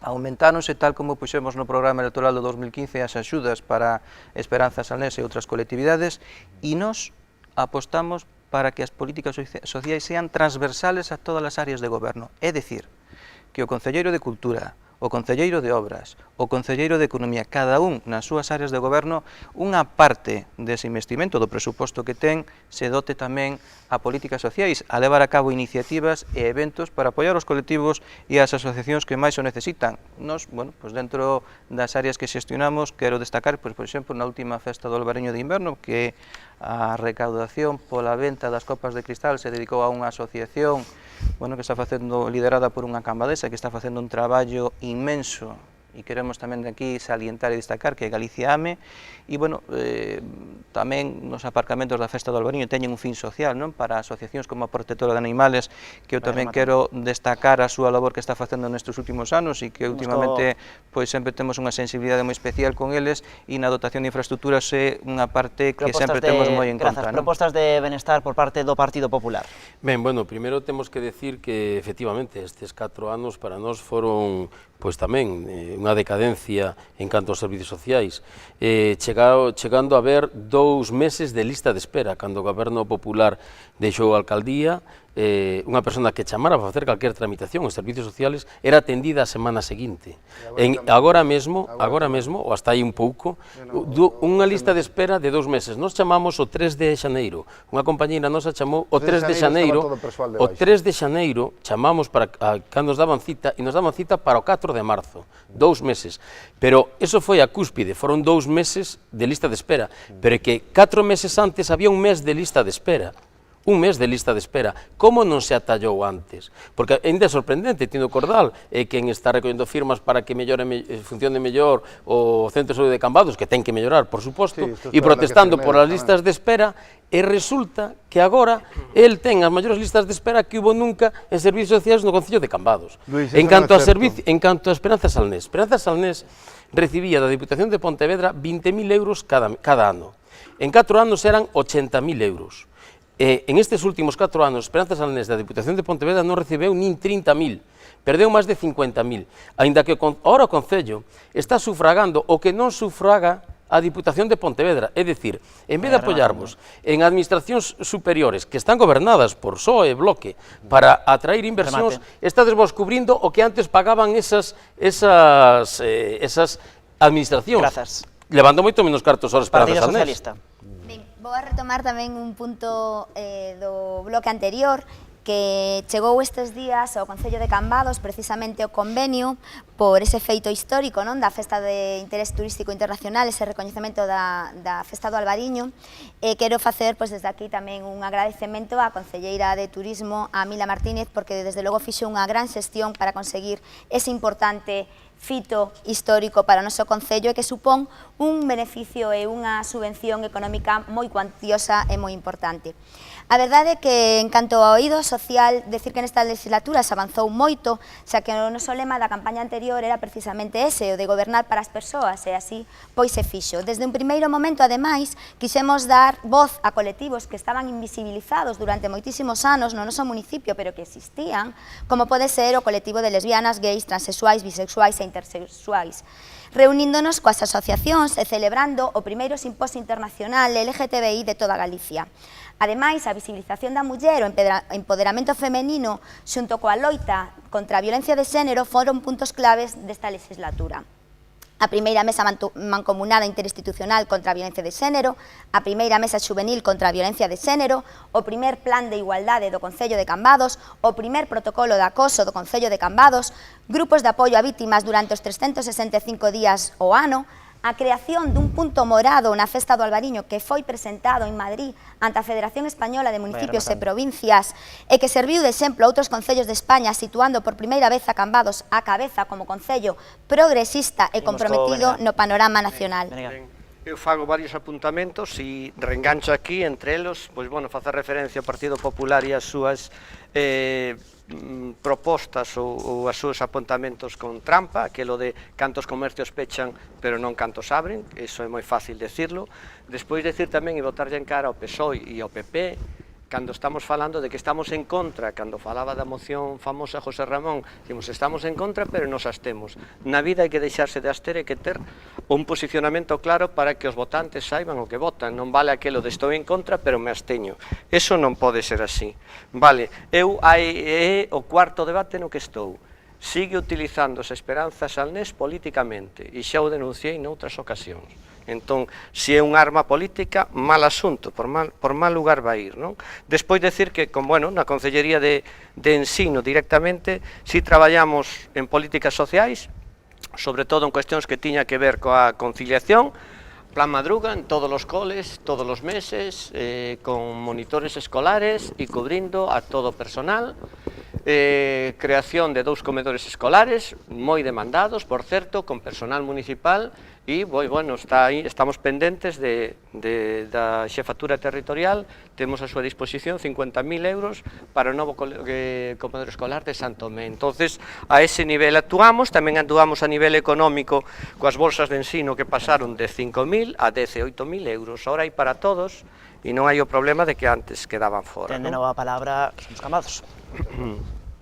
Aumentáronse, tal como puxemos no programa electoral do 2015, as axudas para Esperanza Salnés e outras colectividades e nós apostamos para que as políticas sociais sean transversales a todas as áreas de goberno. É dicir, que o Concelleiro de Cultura, o Concelleiro de Obras, o Concelleiro de Economía, cada un nas súas áreas de goberno, unha parte dese investimento do presuposto que ten se dote tamén a políticas sociais, a levar a cabo iniciativas e eventos para apoiar os colectivos e as asociacións que máis o necesitan. Nos, bueno, pues dentro das áreas que xestionamos, quero destacar, pues, por exemplo, na última festa do Albariño de Inverno, que a recaudación pola venta das copas de cristal se dedicou a unha asociación, bueno, que está facendo, liderada por unha cambadesa, que está facendo un traballo inmenso e queremos tamén aquí salientar e destacar que Galicia Ame, e, bueno, tamén nos aparcamentos da Festa do Albariño teñen un fin social, non? Para asociacións como a Protectora de Animales, que eu tamén quero destacar a súa labor que está facendo nestes últimos anos e que últimamente pois sempre temos unha sensibilidade moi especial con eles, e na dotación de infraestructuras é unha parte que sempre temos moi en conta. Propostas de benestar por parte do Partido Popular. Ben, bueno, primeiro temos que decir que efectivamente estes 4 anos para nós foron pois tamén unha decadencia en canto aos servicios sociais, chegando a haber 2 meses de lista de espera, cando o Goberno Popular deixou a alcaldía, unha persona que chamara para facer calquer tramitación en servicios sociales era atendida a semana seguinte. Agora mesmo, ou hasta aí un pouco, unha lista de espera de 2 meses. Nos chamamos o 3 de xaneiro, unha compañeira nosa chamou o 3 de xaneiro, chamamos para cando nos daban cita, e nos daban cita para o 4 de marzo, 2 meses. Pero eso foi a cúspide, foron 2 meses de lista de espera, pero é que 4 meses antes había un mes de lista de espera. Un mes de lista de espera. Como non se atallou antes? Porque ainda é sorprendente, Tino Cordal, quen está recollendo firmas para que funcione mellor o Centro de Saúde de Cambados, que ten que mellorar, por suposto, e protestando por as listas de espera, e resulta que agora el ten as maiores listas de espera que hubo nunca en servicios sociais no Concello de Cambados. En canto a Esperanza Salnés, recibía da Diputación de Pontevedra 20.000 euros cada ano. En 4 anos eran 80.000 euros. En estes últimos 4 anos, Esperanza Salnés da Diputación de Pontevedra non recebeu nin 30.000, perdeu máis de 50.000, aínda que ahora o Concello está sufragando o que non sufraga a Diputación de Pontevedra, é dicir, en vez de apoiarvos en administracións superiores que están gobernadas por PSOE e Bloque para atraer inversións, estades vos cubrindo o que antes pagaban esas administracións, levando moito menos cartos ao Esperanza Salnés. Vou a retomar tamén un punto do bloque anterior, que chegou estes días ao Concello de Cambados precisamente o convenio por ese feito histórico, non, da Festa de Interés Turístico Internacional, ese recoñecemento da Festa do Albariño. Quero facer desde aquí tamén un agradecemento á Concelleira de Turismo, a Mila Martínez, porque desde logo fixo unha gran xestión para conseguir ese importante fito histórico para o noso Concello e que supón un beneficio e unha subvención económica moi cuantiosa e moi importante. A verdade é que, en canto ao oído social, decir que nesta legislatura se avanzou moito, xa que o noso lema da campaña anterior era precisamente ese, o de gobernar para as persoas, e así pois se fixo. Desde un primeiro momento, ademais, quixemos dar voz a colectivos que estaban invisibilizados durante moitísimos anos no noso municipio, pero que existían, como pode ser o colectivo de lesbianas, gays, transexuais, bisexuais e intersexuais, reuníndonos coas asociacións e celebrando o primeiro simposio internacional LGTBI de toda Galicia. Ademais, a visibilización da muller, o empoderamento femenino xunto coa loita contra a violencia de xénero foron puntos claves desta legislatura. A primeira mesa mancomunada interinstitucional contra a violencia de xénero, a primeira mesa xuvenil contra a violencia de xénero, o primer plan de igualdade do Concello de Cambados, o primer protocolo de acoso do Concello de Cambados, grupos de apoio a vítimas durante os 365 días ao ano, a creación dun punto morado na Festa do Albariño que foi presentado en Madrid ante a Federación Española de Municipios e Provincias e que serviu de exemplo a outros concellos de España, situando por primeira vez a Cambados á cabeza como concello progresista e comprometido no panorama nacional. Eu fago varios apuntamentos e reengancho aquí, entre elos, pois, bueno, facer referencia ao Partido Popular e as súas propostas ou os seus apontamentos con trampa, aquelo de cantos comercios pechan pero non cantos abren, iso é moi fácil decirlo. Despois decir tamén e botarlle en cara ao PSOE e ao PP, cando estamos falando de que estamos en contra, cando falaba da moción famosa José Ramón, dicimos estamos en contra pero nos abstemos. Na vida hai que deixarse de abster, hai que ter un posicionamento claro para que os votantes saiban o que votan, non vale aquelo de estou en contra pero me absteño, eso non pode ser así. Vale, é o cuarto debate no que estou, sigue utilizándose Esperanza Salnés políticamente e xa o denunciei noutras ocasións. Entón, se é un arma política, mal asunto, por mal lugar vai ir, non? Despois decir que, bueno, na Concellería de Ensino directamente, si traballamos en políticas sociais, sobre todo en cuestións que tiña que ver coa conciliación, Plan Madruga en todos os coles, todos os meses, con monitores escolares e cubrindo a todo o personal. creación de 2 comedores escolares, moi demandados, por certo, con personal municipal, e, bueno, estamos pendentes da xefatura territorial, temos a súa disposición 50.000 euros para o novo comedor escolar de Santo Tomé. Entonces, a ese nivel actuamos, tamén actuamos a nivel económico coas bolsas de ensino que pasaron de 5.000 a 18.000 euros. Ahora hai para todos e non hai o problema de que antes quedaban fora. Ten de novo a palabra os Cambados.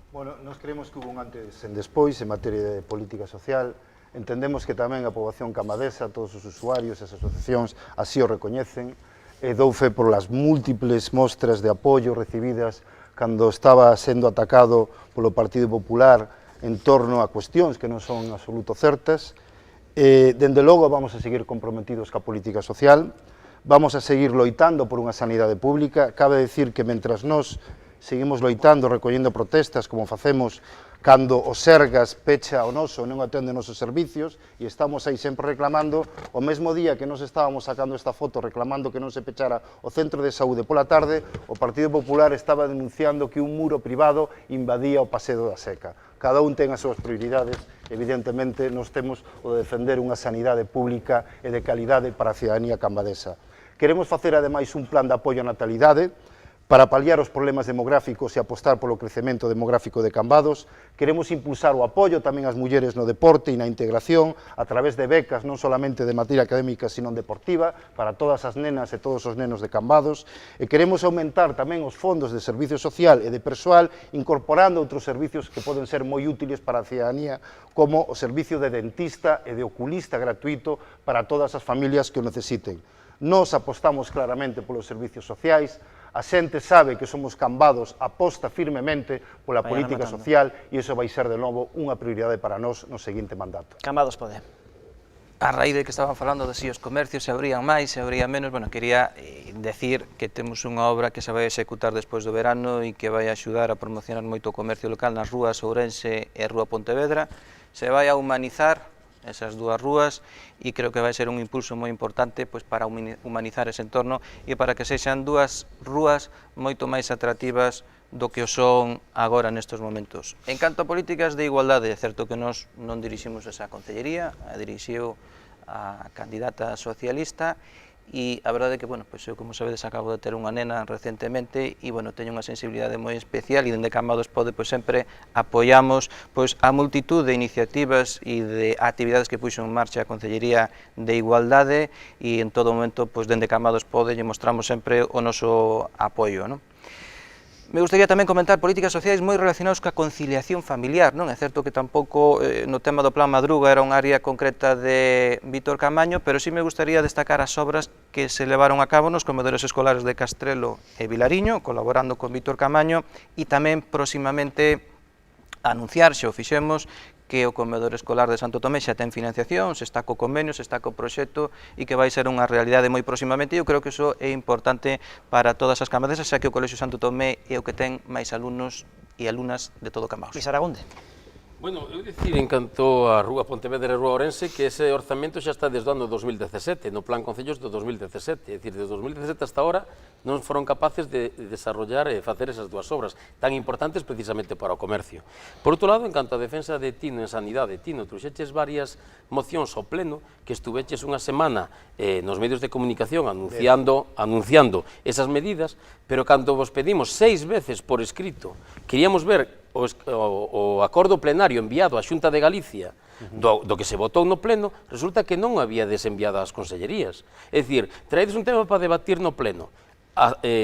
Bueno, nós creemos que hubo un antes e un despois en materia de política social. Entendemos que tamén a poboación cambadesa, todos os usuarios e as asociacións así o recoñecen. E dou fe por las múltiples mostras de apoio recibidas cando estaba sendo atacado polo Partido Popular en torno a cuestións que non son absoluto certas. Dende logo vamos a seguir comprometidos ca política social, vamos a seguir loitando por unha sanidade pública. Cabe decir que mentras nós seguimos loitando, recollendo protestas, como facemos cando o Sergas pecha o noso, non atende os nosos servicios, e estamos aí sempre reclamando, o mesmo día que nos estábamos sacando esta foto reclamando que non se pechara o centro de saúde pola tarde, o Partido Popular estaba denunciando que un muro privado invadía o Paseo da Seca. Cada un ten as súas prioridades, evidentemente nos temos o de defender unha sanidade pública e de calidade para a cidadanía cambadesa. Queremos facer ademais un plan de apoio á natalidade, para paliar os problemas demográficos e apostar polo crecemento demográfico de Cambados. Queremos impulsar o apoio tamén ás mulleres no deporte e na integración a través de becas non solamente de materia académica, sino deportiva, para todas as nenas e todos os nenos de Cambados. E queremos aumentar tamén os fondos de servicio social e de persoal, incorporando outros servicios que poden ser moi útiles para a cidadanía, como o servicio de dentista e de oculista gratuito para todas as familias que o necesiten. Nos apostamos claramente polos servicios sociais. A xente sabe que somos Cambados, aposta firmemente pola política social e iso vai ser de novo unha prioridade para nós no seguinte mandato. Cambados pode. A raíz de que estaban falando de si os comercios se abrían máis, se abrían menos, bueno, quería decir que temos unha obra que se vai executar despois do verano e que vai axudar a promocionar moito o comercio local nas rúas Ourense e Rúa Pontevedra. Se vai a humanizar esas dúas rúas e creo que vai ser un impulso moi importante pois, para humanizar ese entorno e para que sexan dúas rúas moito máis atractivas do que o son agora nestes momentos. En canto a políticas de igualdade, é certo que nós non diriximos esa concellería, a dirixiu a candidata socialista e a verdade é que, bueno, pois eu, como sabedes, acabo de ter unha nena recentemente e, bueno, teño unha sensibilidade moi especial e dende Cambados Pode, pois sempre apoiamos pois a multitud de iniciativas e de actividades que puxo en marcha a Concellería de Igualdade e en todo momento, pois dende Cambados Pode, lle mostramos sempre o noso apoio, non? Me gustaría tamén comentar políticas sociais moi relacionadas coa conciliación familiar, non? É certo que tampouco no tema do Plan Madruga era unha área concreta de Vítor Camaño, pero sí me gustaría destacar as obras que se levaron a cabo nos comedores escolares de Castrelo e Vilariño, colaborando con Vítor Camaño, e tamén próximamente anunciar, xa o fixemos, que o comedor escolar de Santo Tomé xa ten financiación, se está co convenio, se está co proxecto e que vai ser unha realidade moi próximamente. Eu creo que iso é importante para todas as cambadesas, xa que o Colexio Santo Tomé é o que ten máis alumnos e alumnas de todo Cambados. Luís Aragonde. Bueno, eu dicir, en canto a Rúa Pontevedra e Rúa Ourense, que ese orzamento xa está desde o ano 2017, no Plan Concellos do 2017, é dicir, desde 2017 hasta ahora non foron capaces de desarrollar e facer esas dúas obras tan importantes precisamente para o comercio. Por outro lado, en canto a defensa de Tino en sanidade, Tino, trouxeches varias mocións ao pleno que estuveches unha semana nos medios de comunicación anunciando esas medidas, pero cando vos pedimos 6 veces por escrito, queríamos ver o acordo plenario enviado á Xunta de Galicia do que se votou no pleno, resulta que non había desenviado ás consellerías. É dicir, traedes un tema para debatir no pleno,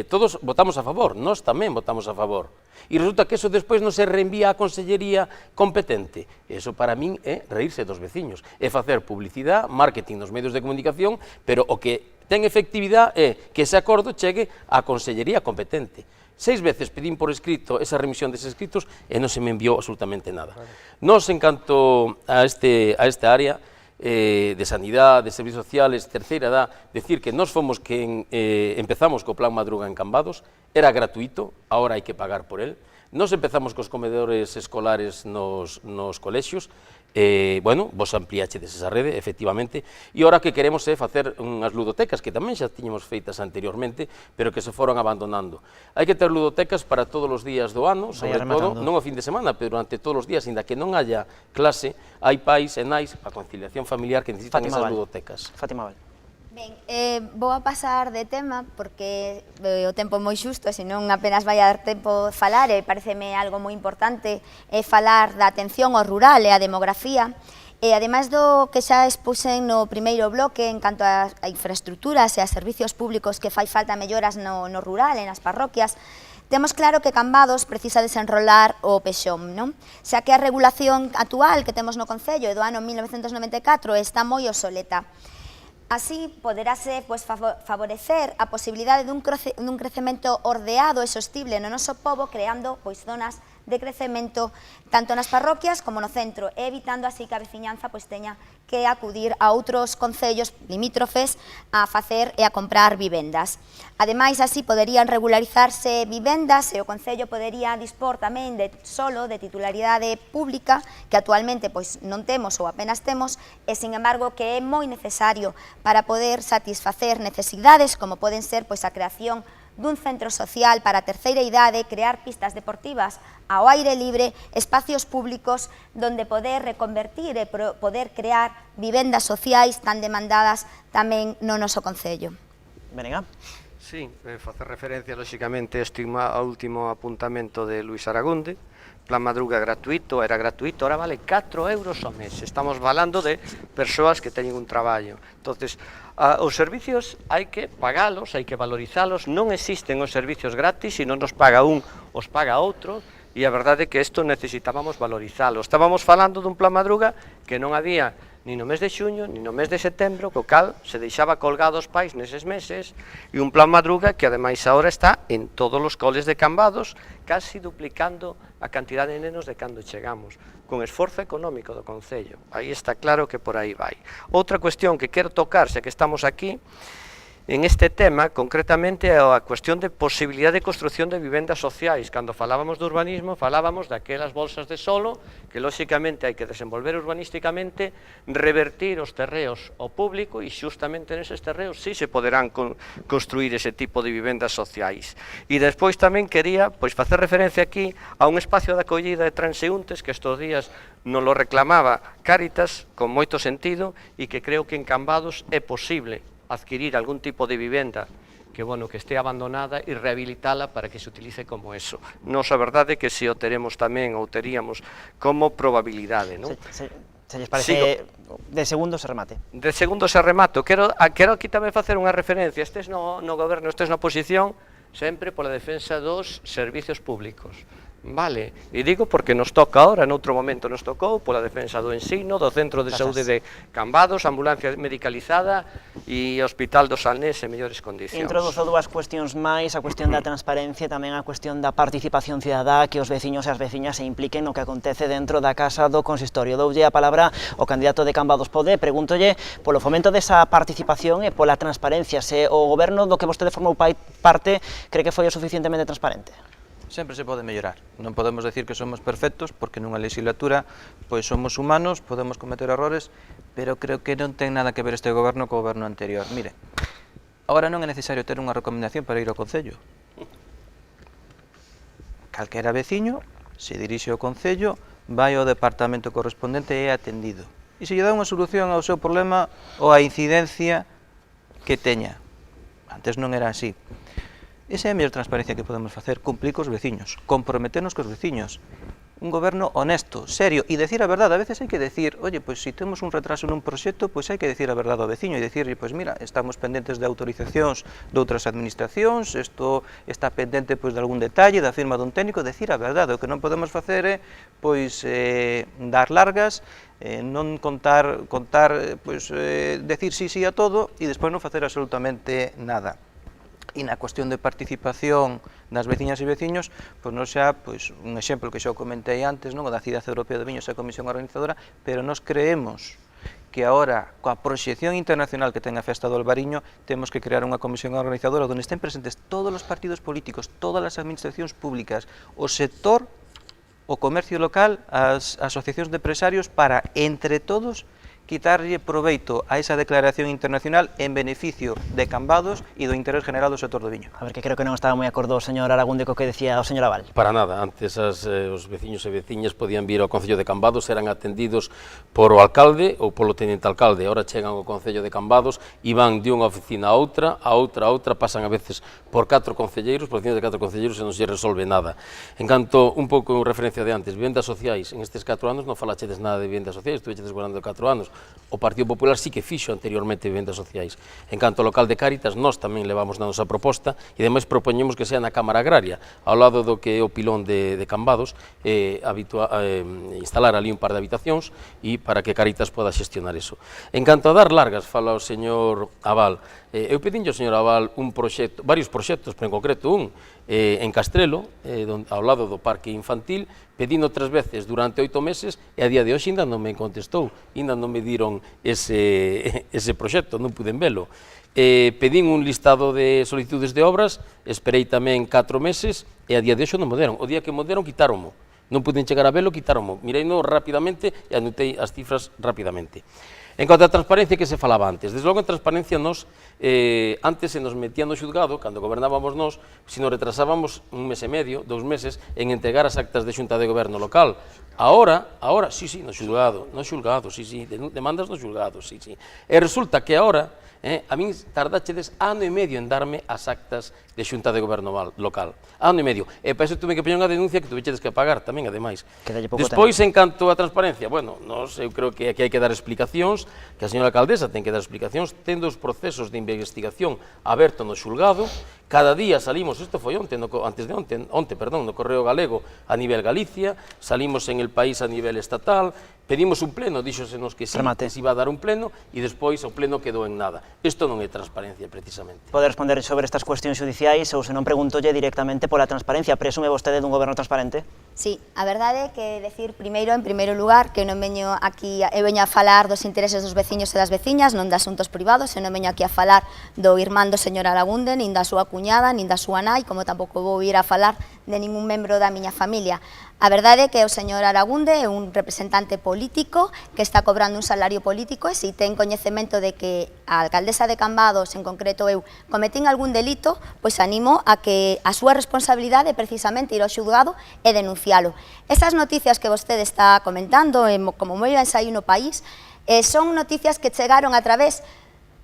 todos votamos a favor, nós tamén votamos a favor, e resulta que eso despois non se reenvía á consellería competente. Eso para min é reírse dos veciños, é facer publicidade, marketing nos medios de comunicación, pero o que ten efectividade é que ese acordo chegue á consellería competente. 6 veces pedín por escrito esa remisión deses escritos e non se me enviou absolutamente nada. Nos, en canto a esta área de sanidade, de servicios sociales, terceira edad, decir que nos fomos que empezamos co Plan Madruga en Cambados, era gratuito, agora hai que pagar por él. Nos empezamos cos comedores escolares nos colexios, bueno, vos ampliachedes esa rede, efectivamente, e ora que queremos é facer unhas ludotecas que tamén xa tiñamos feitas anteriormente, pero que se foron abandonando. Hai que ter ludotecas para todos os días do ano, sobre todo, non o fin de semana, pero durante todos os días, ainda que non haya clase, hai pais e nais, a conciliación familiar, que necesitan esas ludotecas. Fátima Val. Ben, vou a pasar de tema porque o tempo é moi xusto, senón apenas vai a dar tempo de falar e pareceme algo moi importante falar da atención ao rural e a demografía. E ademais do que xa expusen no primeiro bloque en canto a infraestructuras e a servicios públicos que fai falta melloras no rural e nas parroquias, temos claro que Cambados precisa desenrolar o pexón, non? Xa que a regulación actual que temos no Concello do ano 1994 está moi obsoleta. Así, poderase favorecer a posibilidade dun crecemento ordeado e sostible no noso pobo, creando zonas de crecemento tanto nas parroquias como no centro, e evitando así que a veciñanza teña que acudir a outros concellos limítrofes a facer e a comprar vivendas. Ademais, así poderían regularizarse vivendas e o Concello podería dispor tamén solo de titularidade pública, que actualmente non temos ou apenas temos, e, sin embargo, que é moi necesario para poder satisfacer necesidades como poden ser a creación dun centro social para a terceira idade, crear pistas deportivas ao aire libre, espacios públicos donde poder reconvertir e poder crear vivendas sociais tan demandadas tamén no noso Concello. Benega. Sí, facer referencia, lóxicamente, ao último apuntamento de Luis Aragunde. Plan Madruga gratuito, era gratuito, ahora vale 4 euros ao mes. Estamos falando de persoas que teñen un traballo. Entonces, os servicios hai que pagalos, hai que valorizalos, non existen os servicios gratis, se non nos paga un, os paga outro, e a verdade é que isto necesitábamos valorizalos. Estábamos falando dun Plan Madruga que non había ni no mes de xuño, ni no mes de setembro, co cal se deixaba colgado os pais neses meses, e un Plan Madruga que ademais agora está en todos os coles de Cambados, casi duplicando a cantidad de nenos de cando chegamos, con esforzo económico do Concello. Aí está claro que por aí vai. Outra cuestión que quero tocar, xa que estamos aquí, en este tema, concretamente, a cuestión de posibilidade de construción de vivendas sociais. Cando falábamos de urbanismo, falábamos daquelas bolsas de solo, que lóxicamente hai que desenvolver urbanísticamente, revertir os terreos ao público, e xustamente neses terreos sí se poderán construir ese tipo de vivendas sociais. E despois tamén quería facer referencia aquí a un espacio de acollida de transeúntes que estes días nos lo reclamaba Cáritas con moito sentido, e que creo que en Cambados é posible adquirir algún tipo de vivenda que esté abandonada e rehabilitala para que se utilice como eso. Nos a verdade que se o teremos tamén ou teríamos como probabilidade, non? Se lles parece, de segundo se remate. De segundo se remato. Quero aquí tamén facer unha referencia. Estes no goberno, estes na oposición, sempre pola defensa dos servicios públicos. Vale, e digo porque nos toca ahora, noutro momento nos tocou pola defensa do ensino, do Centro de Saúde de Cambados, ambulancia medicalizada e Hospital do Salnés en mellores condicións. Introduzo dúas cuestións máis, a cuestión da transparencia e tamén a cuestión da participación cidadá, que os veciños e as veciñas se impliquen no que acontece dentro da casa do consistorio. Doulle a palabra ao candidato de Cambados Pode, pregúntolle polo fomento desa participación e pola transparencia, se o goberno do que vostede formou parte cree que foi o suficientemente transparente. Sempre se pode mellorar. Non podemos decir que somos perfectos, porque nunha legislatura somos humanos, podemos cometer errores, pero creo que non ten nada que ver este goberno co goberno anterior. Mire, agora non é necesario ter unha recomendación para ir ao Concello. Calquera veciño se dirixe ao Concello, vai ao departamento correspondente e é atendido. E se lle dá unha solución ao seu problema ou á incidencia que teña. Antes non era así. Esa é a mellor transparencia que podemos facer, cumplir cos veciños, comprometernos cos veciños. Un goberno honesto, serio, e decir a verdade. A veces hai que decir, oye, se temos un retraso nun proxecto, hai que decir a verdade ao veciño e decir, mira, estamos pendentes de autorizacións de outras administracións, isto está pendente de algún detalle, da firma dun técnico, decir a verdade. O que non podemos facer é, dar largas, non decir sí a todo e despois non facer absolutamente nada. E na cuestión de participación das veciñas e veciños, nos xa, un exemplo que xa comentei antes, non, o da Cidade Europea de Viños e a Comisión Organizadora, pero nos creemos que agora, coa proxección internacional que ten a Festa do Albariño, temos que crear unha comisión organizadora onde estén presentes todos os partidos políticos, todas as administracións públicas, o sector o comercio local, as asociacións de empresarios, para, entre todos, quitarlle proveito a esa declaración internacional en beneficio de Cambados e do interés general do sector do viño. A ver, que creo que non estaba moi acordo o señor Aragunde co que decía o señor Abal. Para nada, antes os veciños e veciñas podían vir ao Concello de Cambados, eran atendidos por o alcalde ou polo teniente alcalde. Ahora chegan ao Concello de Cambados e van de unha oficina a outra, pasan a veces por 4 concelleiros, por encima de 4 concelleiros e non se resolve nada. En canto, un pouco en referencia de antes, vivendas sociais, en estes 4 anos non falachedes nada de vivendas sociais, estuvechedes gobernando 4 anos. O Partido Popular sí que fixo anteriormente vivendas sociais. En canto ao local de Cáritas, nós tamén levamos na nosa proposta e ademais propoñemos que sea na Cámara Agraria, ao lado do que é o pilón de Cambados, instalar ali un par de habitacións e para que Cáritas poda xestionar eso. En canto a dar largas, fala o señor Abal, eu pedinlle ao señor Abal varios proxectos, pero en concreto un en Castrelo, ao lado do parque infantil, pedindo 3 veces durante 8 meses e a día de hoxe ainda non me contestou, ainda non me diron ese proxecto, non puden velo. Pedín un listado de solicitudes de obras, esperei tamén 4 meses e a día de hoxe non me deron. O día que me deron, quitáronmo. Non puden chegar a velo, quitáronmo. Mireino rapidamente e anotei as cifras rapidamente. En cuanto a transparencia que se falaba antes, desde logo en transparencia nos, antes se nos metían no xulgado, cando gobernábamos nós, se nos retrasábamos 1 mes e medio, 2 meses, en entregar as actas de xunta de goberno local. Ahora, sí, no xulgado, sí, demandas no xulgado, sí. E resulta que ahora, a min tardachedes 1 ano e medio en darme as actas de xunta de goberno local. 1 ano e medio. E para iso tuve que poñer unha denuncia que tuvechedes que pagar tamén, ademais. Despois, en canto a transparencia, bueno, eu creo que aquí hai que dar explicacións, que a señora alcaldesa ten que dar explicacións, tendo os procesos de investigación aberto no xulgado. Cada día salimos, isto foi onte, no Correo Galego a nivel Galicia, salimos en El País a nivel estatal, pedimos un pleno, díxosenos que sí, que se iba a dar un pleno, e despois o pleno quedou en nada. Isto non é transparencia, precisamente. Pode responder sobre estas cuestións xudiciais ou se non preguntolle directamente pola transparencia. Presume vostede dun goberno transparente? Sí, a verdade é que decir primeiro, en primeiro lugar, que non veño aquí, eu veño a falar dos intereses dos veciños e das veciñas, non de asuntos privados, e non veño aquí a falar do irmán do señor Aragunde, nin da súa cuñada, nin da súa nai, como tampouco vou ir a falar de ningún membro da miña familia. A verdade é que o señor Aragunde é un representante político que está cobrando un salario político e se ten coñecemento de que a alcaldesa de Cambados, en concreto eu, cometín algún delito, pois animo a que a súa responsabilidade é precisamente ir ao xulgado e denuncialo. Esas noticias que vostede está comentando, como moi ben saíu no país, son noticias que chegaron a través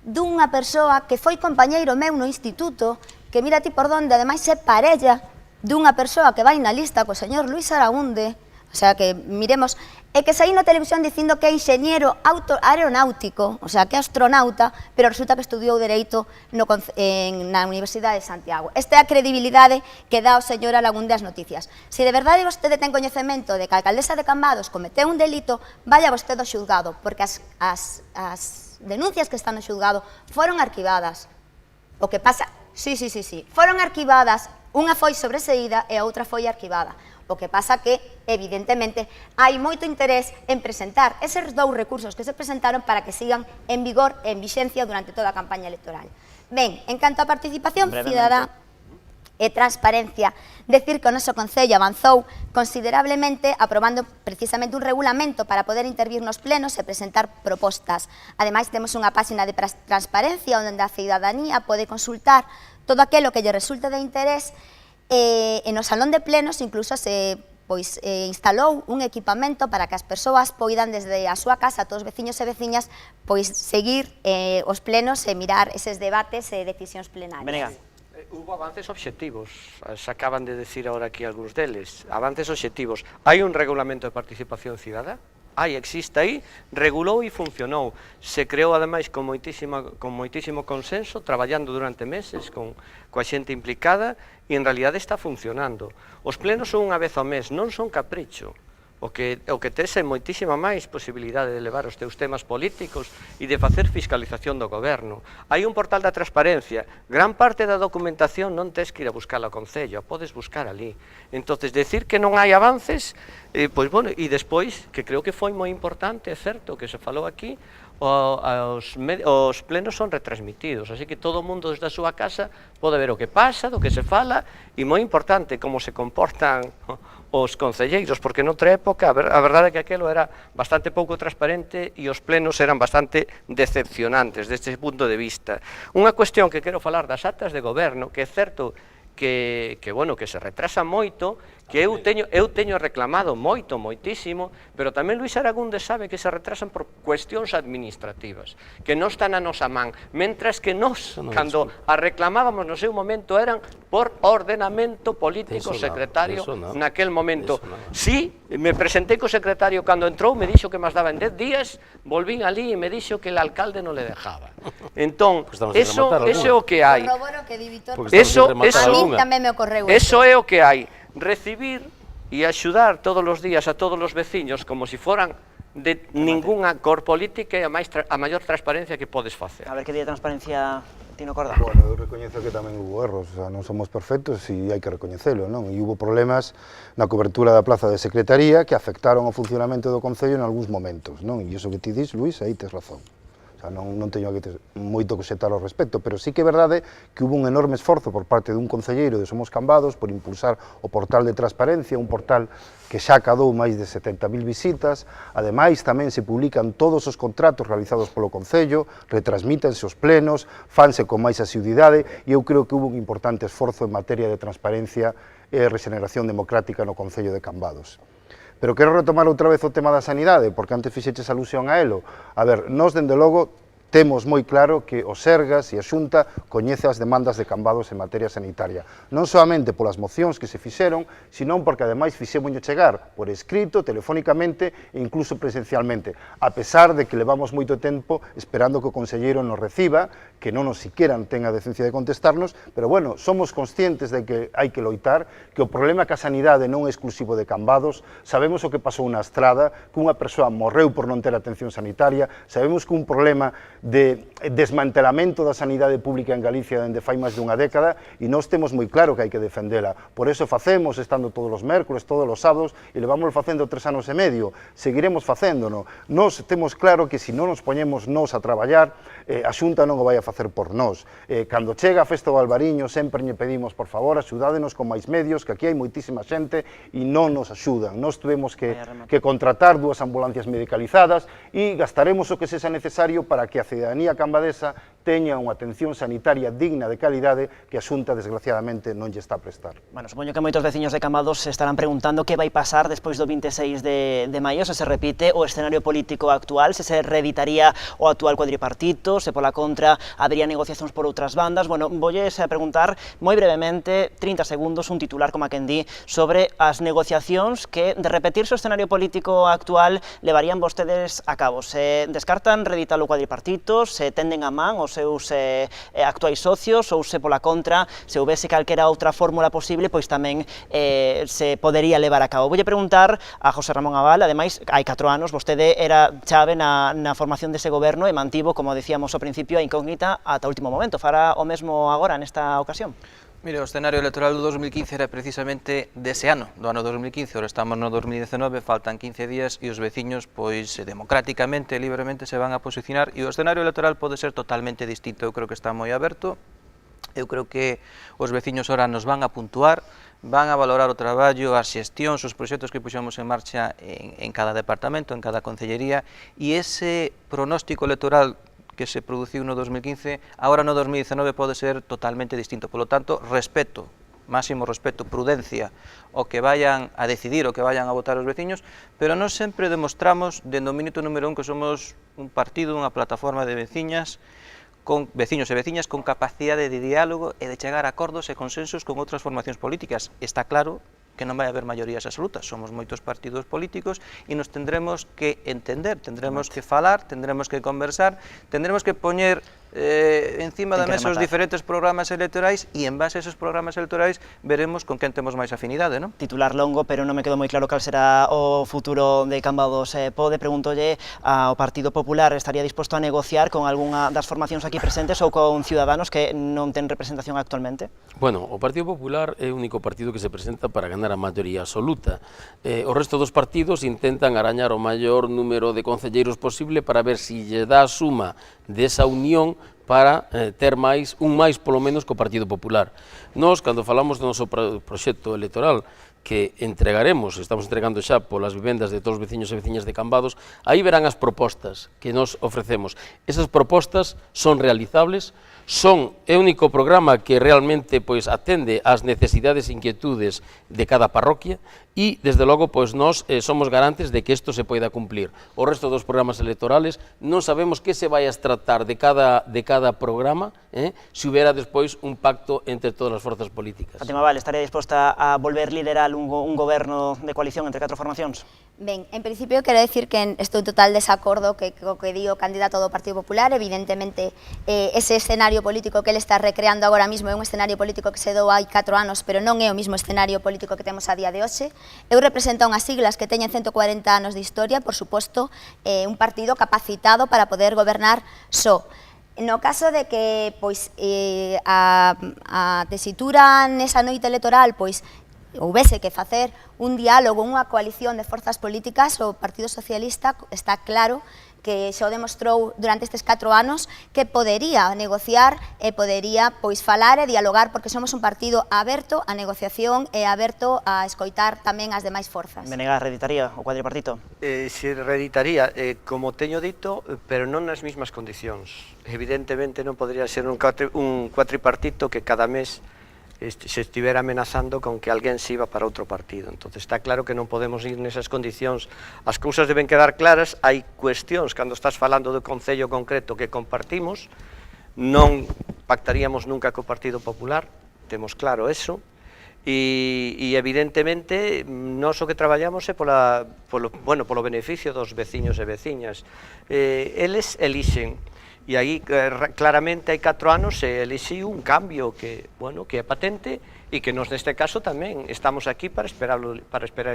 dunha persoa que foi compañeiro meu no instituto, que mira ti por donde, ademais é parella dunha persoa que vai na lista co señor Luis Aragunde, o sea que miremos, e que saí na televisión dicindo que é enxeñero aeronáutico, o sea que é astronauta, pero resulta que estudiou Dereito na Universidade de Santiago. Esta é a credibilidade que dá o señor Aragunde ás noticias. Se de verdade vostede ten coñecemento de que a alcaldesa de Cambados cometeu un delito, vaya vostede ao xulgado, porque as denuncias que están no xulgado foron arquivadas. O que pasa, sí, foron arquivadas. Unha foi sobreseída e a outra foi arquivada. O que pasa que, evidentemente, hai moito interés en presentar eses 2 recursos que se presentaron para que sigan en vigor e en vixencia durante toda a campaña electoral. Ben, en canto a participación cidadá e transparencia, decir que o noso Concello avanzou considerablemente aprobando precisamente un regulamento para poder intervir nos plenos e presentar propostas. Ademais, temos unha páxina de transparencia onde a cidadanía pode consultar todo aquilo que lle resulte de interés e no salón de plenos incluso se instalou un equipamento para que as persoas poidan desde a súa casa, todos os veciños e veciñas, seguir os plenos e mirar eses debates e decisións plenarias. Hubo avances obxectivos, se acaban de decir ahora aquí algúns deles, avances obxectivos. Hai un regulamento de participación cidadá? Existe aí, regulou e funcionou. Se creou, ademais, con moitísimo consenso, traballando durante meses coa xente implicada, e en realidade está funcionando. Os plenos son unha vez ao mes, non son capricho. O que tes é moitísima máis posibilidade de levar os teus temas políticos e de facer fiscalización do goberno. Hai un portal da transparencia, gran parte da documentación non tes que ir a buscar ao Concello, podes buscar ali. Entonces, decir que non hai avances, e despois, que creo que foi moi importante, é certo, que se falou aquí, os plenos son retransmitidos, así que todo o mundo desde a súa casa pode ver o que pasa, do que se fala, e moi importante como se comportan os concelleiros, porque noutra época a verdade é que aquilo era bastante pouco transparente e os plenos eran bastante decepcionantes deste punto de vista. Unha cuestión que quero falar das actas de goberno, que é certo que se retrasa moito, que eu teño reclamado moitísimo, pero tamén Luís Aragunde sabe que se retrasan por cuestións administrativas, que non están a nosa man, mentras que nós, cando a reclamábamos no seu momento, eran por ordenamento político secretario naquel momento. Si, me presentei co secretario cando entrou, me dixo que máis daba en 10 días, volvín ali e me dixo que el alcalde non le dejaba. Entón, eso é o que hai. Corroboro que di Víctor, Eso a mí tamén me ocorreu eso é o que hai. Recibir e axudar todos os días a todos os veciños como se foran de ningunha cor política e a maior transparencia que podes facer. A ver que día de transparencia Tino Corda. Bueno, eu recoñezo que tamén hubo erros, o sea, non somos perfectos e hai que recoñecelo, non? E hubo problemas na cobertura da plaza de secretaría que afectaron ao funcionamento do Concello en algúns momentos, non? E iso que ti dis, Luís, aí tes razón. O sea, non teño que moito que setar ao respecto, pero sí que é verdade que hubo un enorme esforzo por parte dun concelleiro de Somos Cambados por impulsar o portal de transparencia, un portal que xa acadou máis de 70.000 visitas. Ademais, tamén se publican todos os contratos realizados polo Concello, retransmítense os plenos, fanse con máis asiduidade, e eu creo que hubo un importante esforzo en materia de transparencia e regeneración democrática no Concello de Cambados. Pero quero retomar outra vez o tema da sanidade, porque antes fixeches alusión a elo. A ver, nós, dende logo, temos moi claro que o Sergas e a Xunta coñece as demandas de Cambados en materia sanitaria. Non solamente polas mocións que se fixeron, senón porque ademais fixémoño chegar por escrito, telefónicamente e incluso presencialmente, a pesar de que levamos moito tempo esperando que o conselleiro nos reciba, que non nos siqueran ten a decencia de contestarnos, pero bueno, somos conscientes de que hai que loitar, que o problema que a sanidade non é exclusivo de Cambados, sabemos o que pasou na Estrada, que unha persoa morreu por non ter atención sanitaria, sabemos que un problema de desmantelamento da sanidade pública en Galicia dende fai máis dunha década, e nós temos moi claro que hai que defendela. Por eso facemos, estando todos os mércores, todos os sábados, e levamos facendo 3 anos e medio, seguiremos facéndono. Nós temos claro que se non nos poñemos nós a traballar, a Xunta non o vai a facer por nós. Cando chega a Festa do Albariño, sempre lle pedimos, por favor, axudádenos con máis medios, que aquí hai moitísima xente e non nos axudan. Nós tuvemos que contratar 2 ambulancias medicalizadas e gastaremos o que sexa necesario para que a cidadanía cambadesa teña unha atención sanitaria digna de calidade que a Xunta, desgraciadamente, non lle está a prestar. Bueno, supoño que moitos veciños de Cambados se estarán preguntando que vai pasar despois do 26 de maio, se repite o escenario político actual, se reeditaría o actual cuadripartito, se pola contra habría negociacións por outras bandas. Bueno, voulles a preguntar moi brevemente, 30 segundos, un titular como a quen di, sobre as negociacións que, de repetirse o escenario político actual, levarían vostedes a cabo. Se descartan reeditar o cuadripartito, se tenden a man os seus actuais socios, ou se pola contra, se houvese calquera outra fórmula posible, pois tamén se podería levar a cabo. Voulle preguntar a José Ramón Abal, ademais, hai 4 anos, vostede era chave na formación dese goberno e mantivo, como decíamos ao principio, a incógnita ata o último momento. Fará o mesmo agora, nesta ocasión? Mire, o escenario electoral do 2015 era precisamente dese ano, do ano 2015, ahora estamos no 2019, faltan 15 días e os veciños, pois, democráticamente e libremente se van a posicionar e o escenario electoral pode ser totalmente distinto. Eu creo que está moi aberto, eu creo que os veciños ahora nos van a puntuar, van a valorar o traballo, as xestións, os proxectos que puxemos en marcha en cada departamento, en cada concellería, e ese pronóstico electoral que se produciu no 2015, agora no 2019 pode ser totalmente distinto. Por lo tanto, respeto, máximo respeto, prudencia, o que vayan a decidir, o que vayan a votar os veciños, pero non sempre demostramos, dende o minuto número 1, que somos un partido, unha plataforma de veciñas, con veciños e veciñas con capacidade de diálogo e de chegar a acordos e consensos con outras formacións políticas. Está claro que non vai haber maiorías absolutas, somos moitos partidos políticos e nos tendremos que entender, tendremos que falar, tendremos que conversar, tendremos que poñer encima da mesa os diferentes programas electorais e en base a esos programas electorais veremos con quen temos máis afinidade, non? Titular longo, pero non me quedou moi claro cal será o futuro de Cambados Pode. Pregúntolle ao Partido Popular, estaría disposto a negociar con algunha das formacións aquí presentes ou con Ciudadanos que non ten representación actualmente? Bueno, o Partido Popular é o único partido que se presenta para ganar a maioría absoluta. O resto dos partidos intentan arañar o maior número de concelleiros posible para ver se lle dá a suma desa unión para ter un máis polo menos co Partido Popular. Nós, cando falamos do noso proxecto electoral, que entregaremos, estamos entregando xa polas vivendas de todos os veciños e veciñas de Cambados, aí verán as propostas que nos ofrecemos. Esas propostas son realizables, é o único programa que realmente atende ás necesidades e inquietudes de cada parroquia e, desde logo, nós somos garantes de que isto se poida cumplir. O resto dos programas electorales non sabemos que se vai a tratar de cada programa, se houbera despois un pacto entre todas as forzas políticas. Fátima Val, estaría disposta a volver liderar un goberno de coalición entre 4 formacións? Ben, en principio quero decir que estou en total desacordo co que di o candidato do Partido Popular. Evidentemente, ese escenario político que ele está recreando agora mismo é un escenario político que se dou hai 4 anos, pero non é o mismo escenario político que temos a día de hoxe. Eu represento unhas siglas que teñen 140 anos de historia, por suposto, un partido capacitado para poder gobernar só. No caso de que a tesitura nesa noite electoral houbese que facer un diálogo, unha coalición de forzas políticas, o Partido Socialista está claro que xa o demostrou durante estes 4 anos que podería negociar e podería falar e dialogar, porque somos un partido aberto á negociación e aberto a escoitar tamén as demais forzas. Menegas reeditaría o cuadripartito? Se reeditaría, como teño dito, pero non nas mesmas condicións. Evidentemente non podría ser un cuatripartito que cada mes se estivera amenazando con que alguén se iba para outro partido. Entón, está claro que non podemos ir nesas condicións. As cousas deben quedar claras. Hai cuestións, cando estás falando do concello concreto que compartimos, non pactaríamos nunca co Partido Popular, temos claro eso, e evidentemente nós o que traballamos é polo beneficio dos veciños e veciñas. Eles elixen. E aí, claramente, hai 4 anos se elixiu un cambio que é patente e que nos, neste caso, tamén estamos aquí para esperar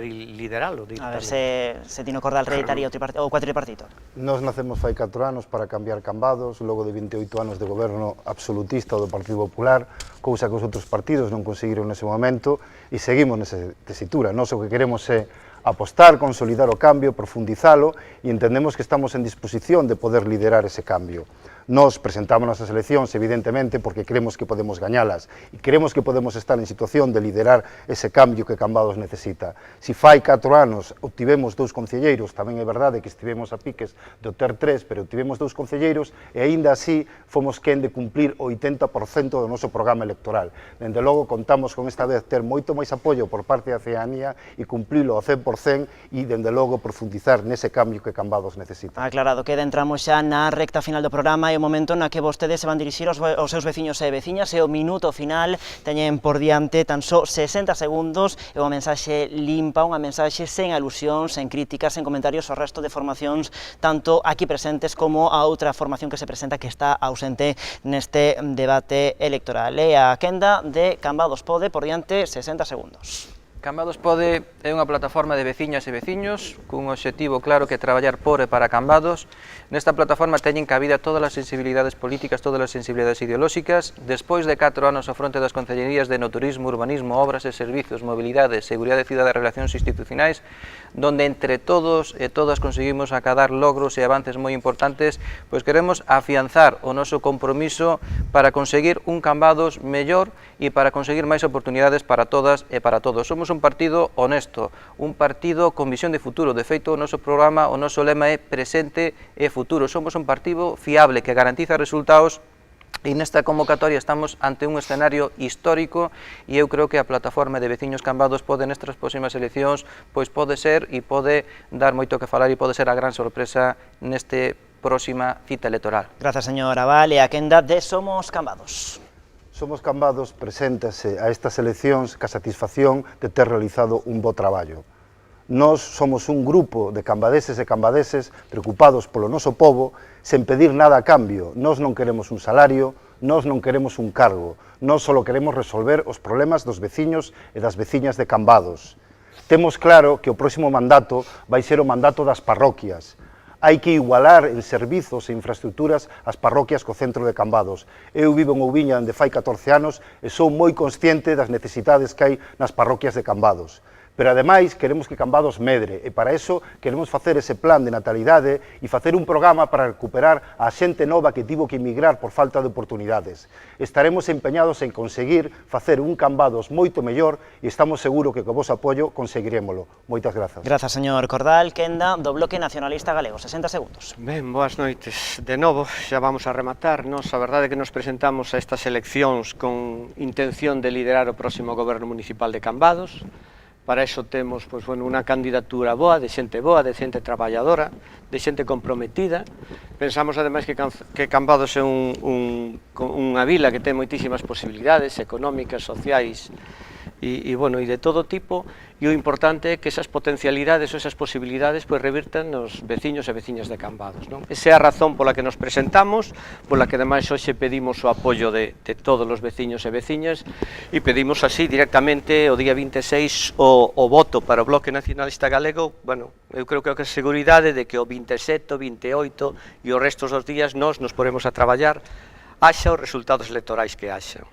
e lideralo. A ver se Tino Cordal reeditaría o cuatripartito. Nos nacemos fai 4 anos para cambiar Cambados, logo de 28 anos de goberno absolutista do Partido Popular, cousa que os outros partidos non conseguiron nese momento, e seguimos nesa tesitura. Nós o que queremos é apostar, consolidar o cambio, profundizalo, e entendemos que estamos en disposición de poder liderar ese cambio. Nos presentamos as eleccións, evidentemente, porque creemos que podemos gañalas e creemos que podemos estar en situación de liderar ese cambio que Cambados necesita. Si fai 4 anos obtivemos 2 concelleiros, tamén é verdade que estivemos a piques de obter 3, pero obtivemos 2 concelleiros e aínda así fomos quen de cumplir o 80% do noso programa electoral. Dende logo, contamos con esta vez ter moito máis apoio por parte da cidadanía e cumplilo ao 100% e, dende logo, profundizar nese cambio que Cambados necesita. Aclarado, queda, entramos xa na recta final do programa e o momento na que vostedes se van dirixir aos seus veciños e veciñas, e o minuto final teñen por diante tan só 60 segundos e unha mensaxe limpa, unha mensaxe sen alusións, sen críticas, sen comentarios ao resto de formacións, tanto aquí presentes como a outra formación que se presenta que está ausente neste debate electoral. E a quenda de Cambados Pode por diante 60 segundos. Cambados Pode é unha plataforma de veciñas e veciños cun obxectivo claro que é traballar por e para Cambados. Nesta plataforma teñen cabida todas as sensibilidades políticas, todas as sensibilidades ideolóxicas. Despois de 4 anos ao fronte das concellerías de turismo, urbanismo, obras e servizos, mobilidade, seguridade cidade e relacións institucionais, donde entre todos e todas conseguimos acadar logros e avances moi importantes, pois queremos afianzar o noso compromiso para conseguir un Cambados mellor e para conseguir máis oportunidades para todas e para todos. Somos un partido honesto, un partido con visión de futuro. De feito, o noso programa, o noso lema é presente e futuro. Somos un partido fiable que garantiza resultados e nesta convocatoria estamos ante un escenario histórico e eu creo que a plataforma de veciños Cambados Pode nestas próximas eleccións pois pode ser e pode dar moito que falar e pode ser a gran sorpresa neste próxima cita electoral. Grazas, señor Abal, e a quenda de Somos Cambados. Somos Cambados preséntase a estas eleccións ca satisfacción de ter realizado un bo traballo. Nós somos un grupo de cambadeses e cambadeses preocupados polo noso povo, sen pedir nada a cambio. Nós non queremos un salario, nós non queremos un cargo, nós só queremos resolver os problemas dos veciños e das veciñas de Cambados. Temos claro que o próximo mandato vai ser o mandato das parroquias. Hai que igualar en servizos e infraestructuras as parroquias co centro de Cambados. Eu vivo en Ouviña onde fai 14 anos e sou moi consciente das necesidades que hai nas parroquias de Cambados. Pero, ademais, queremos que Cambados medre, e para iso queremos facer ese plan de natalidade e facer un programa para recuperar a xente nova que tivo que emigrar por falta de oportunidades. Estaremos empeñados en conseguir facer un Cambados moito mellor e estamos seguros que co vos apoio conseguirémolo. Moitas grazas. Grazas, señor Cordal. Quenda, do Bloque Nacionalista Galego, 60 segundos. Ben, boas noites. De novo, xa vamos a rematar. A verdade é que nos presentamos a estas eleccións con intención de liderar o próximo goberno municipal de Cambados. Para iso temos unha candidatura boa, de xente traballadora, de xente comprometida. Pensamos, ademais, que Cambados é unha vila que ten moitísimas posibilidades económicas, sociais e de todo tipo, e o importante é que esas potencialidades ou esas posibilidades revirtan nos veciños e veciñas de Cambados. Esa é a razón pola que nos presentamos, pola que ademais hoxe pedimos o apoio de todos os veciños e veciñas e pedimos así directamente o día 26 o voto para o Bloque Nacionalista Galego. Eu creo que é a seguridade de que o 27, o 28 e os restos dos días nos poremos a traballar haxa os resultados electorais que haxa.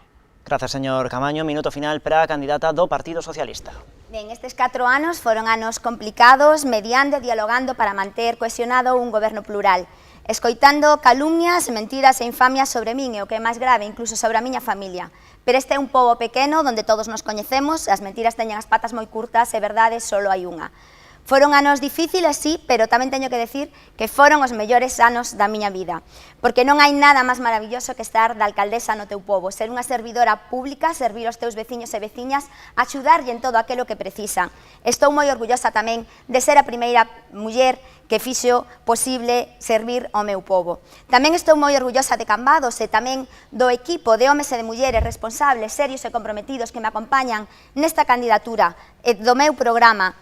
Grazas, señor Camaño. Minuto final para a candidata do Partido Socialista. Ben, estes 4 anos foron anos complicados, mediando e dialogando para manter cohesionado un goberno plural, escoitando calumnias, mentiras e infamias sobre min e o que é máis grave, incluso sobre a miña familia. Pero este é un pobo pequeno onde todos nos coñecemos, as mentiras teñen as patas moi curtas e verdade só hai unha. Foron anos difíciles, sí, pero tamén teño que decir que foron os mellores anos da miña vida, porque non hai nada máis maravilloso que estar de alcaldesa no teu pobo, ser unha servidora pública, servir aos teus veciños e veciñas, axudarlle en todo aquilo que precisan. Estou moi orgullosa tamén de ser a primeira muller que fixo posible servir ao meu pobo. Tamén estou moi orgullosa de Cambados e tamén do equipo de homes e de mulleres responsables, serios e comprometidos que me acompañan nesta candidatura e do meu programa,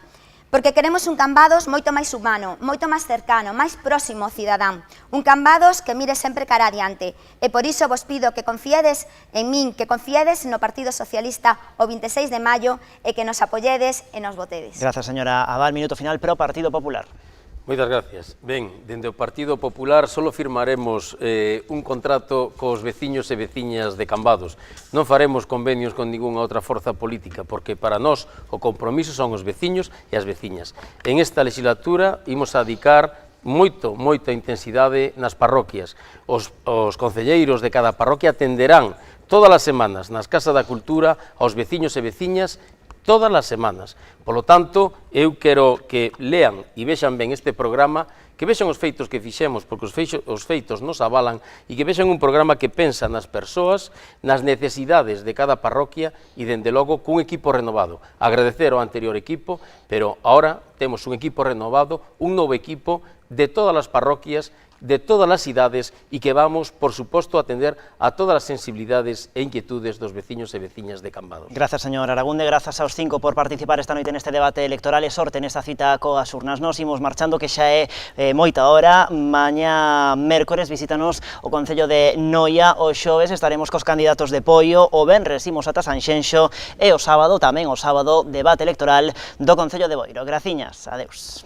porque queremos un Cambados moito máis humano, moito máis cercano, máis próximo ao cidadán. Un Cambados que mire sempre cara adiante. E por iso vos pido que confiedes en min, que confiedes no Partido Socialista o 26 de maio e que nos apoyedes e nos votedes. Grazas, señora Abal. Minuto final para o Partido Popular. Moitas gracias. Ben, dende o Partido Popular só firmaremos un contrato cos veciños e veciñas de Cambados. Non faremos convenios con ningunha outra forza política, porque para nós o compromiso son os veciños e as veciñas. En esta legislatura imos a dedicar moita intensidade nas parroquias. Os concelleiros de cada parroquia atenderán todas as semanas nas Casas da Cultura aos veciños e veciñas todas as semanas. Polo tanto, eu quero que lean e vexan ben este programa, que vexan os feitos que fixemos, porque os feitos nos avalan, e que vexan un programa que pensa nas persoas, nas necesidades de cada parroquia e, dende logo, cun equipo renovado. Agradecer ao anterior equipo, pero ahora temos un equipo renovado, un novo equipo de todas as parroquias, de todas as cidades e que vamos, por suposto, a atender a todas as sensibilidades e inquietudes dos veciños e veciñas de Cambados. Grazas, señor Aragunde, grazas aos 5 por participar esta noite neste debate electoral e sorte nesta cita coas urnas. Nos imos marchando, que xa é moita hora. Mañá mércores visítanos o Concello de Noia. O xoves estaremos cos candidatos de Poio. O venres imos ata Sanxenxo e o sábado, tamén o sábado, debate electoral do Concello de Boiro. Graciñas, adeus.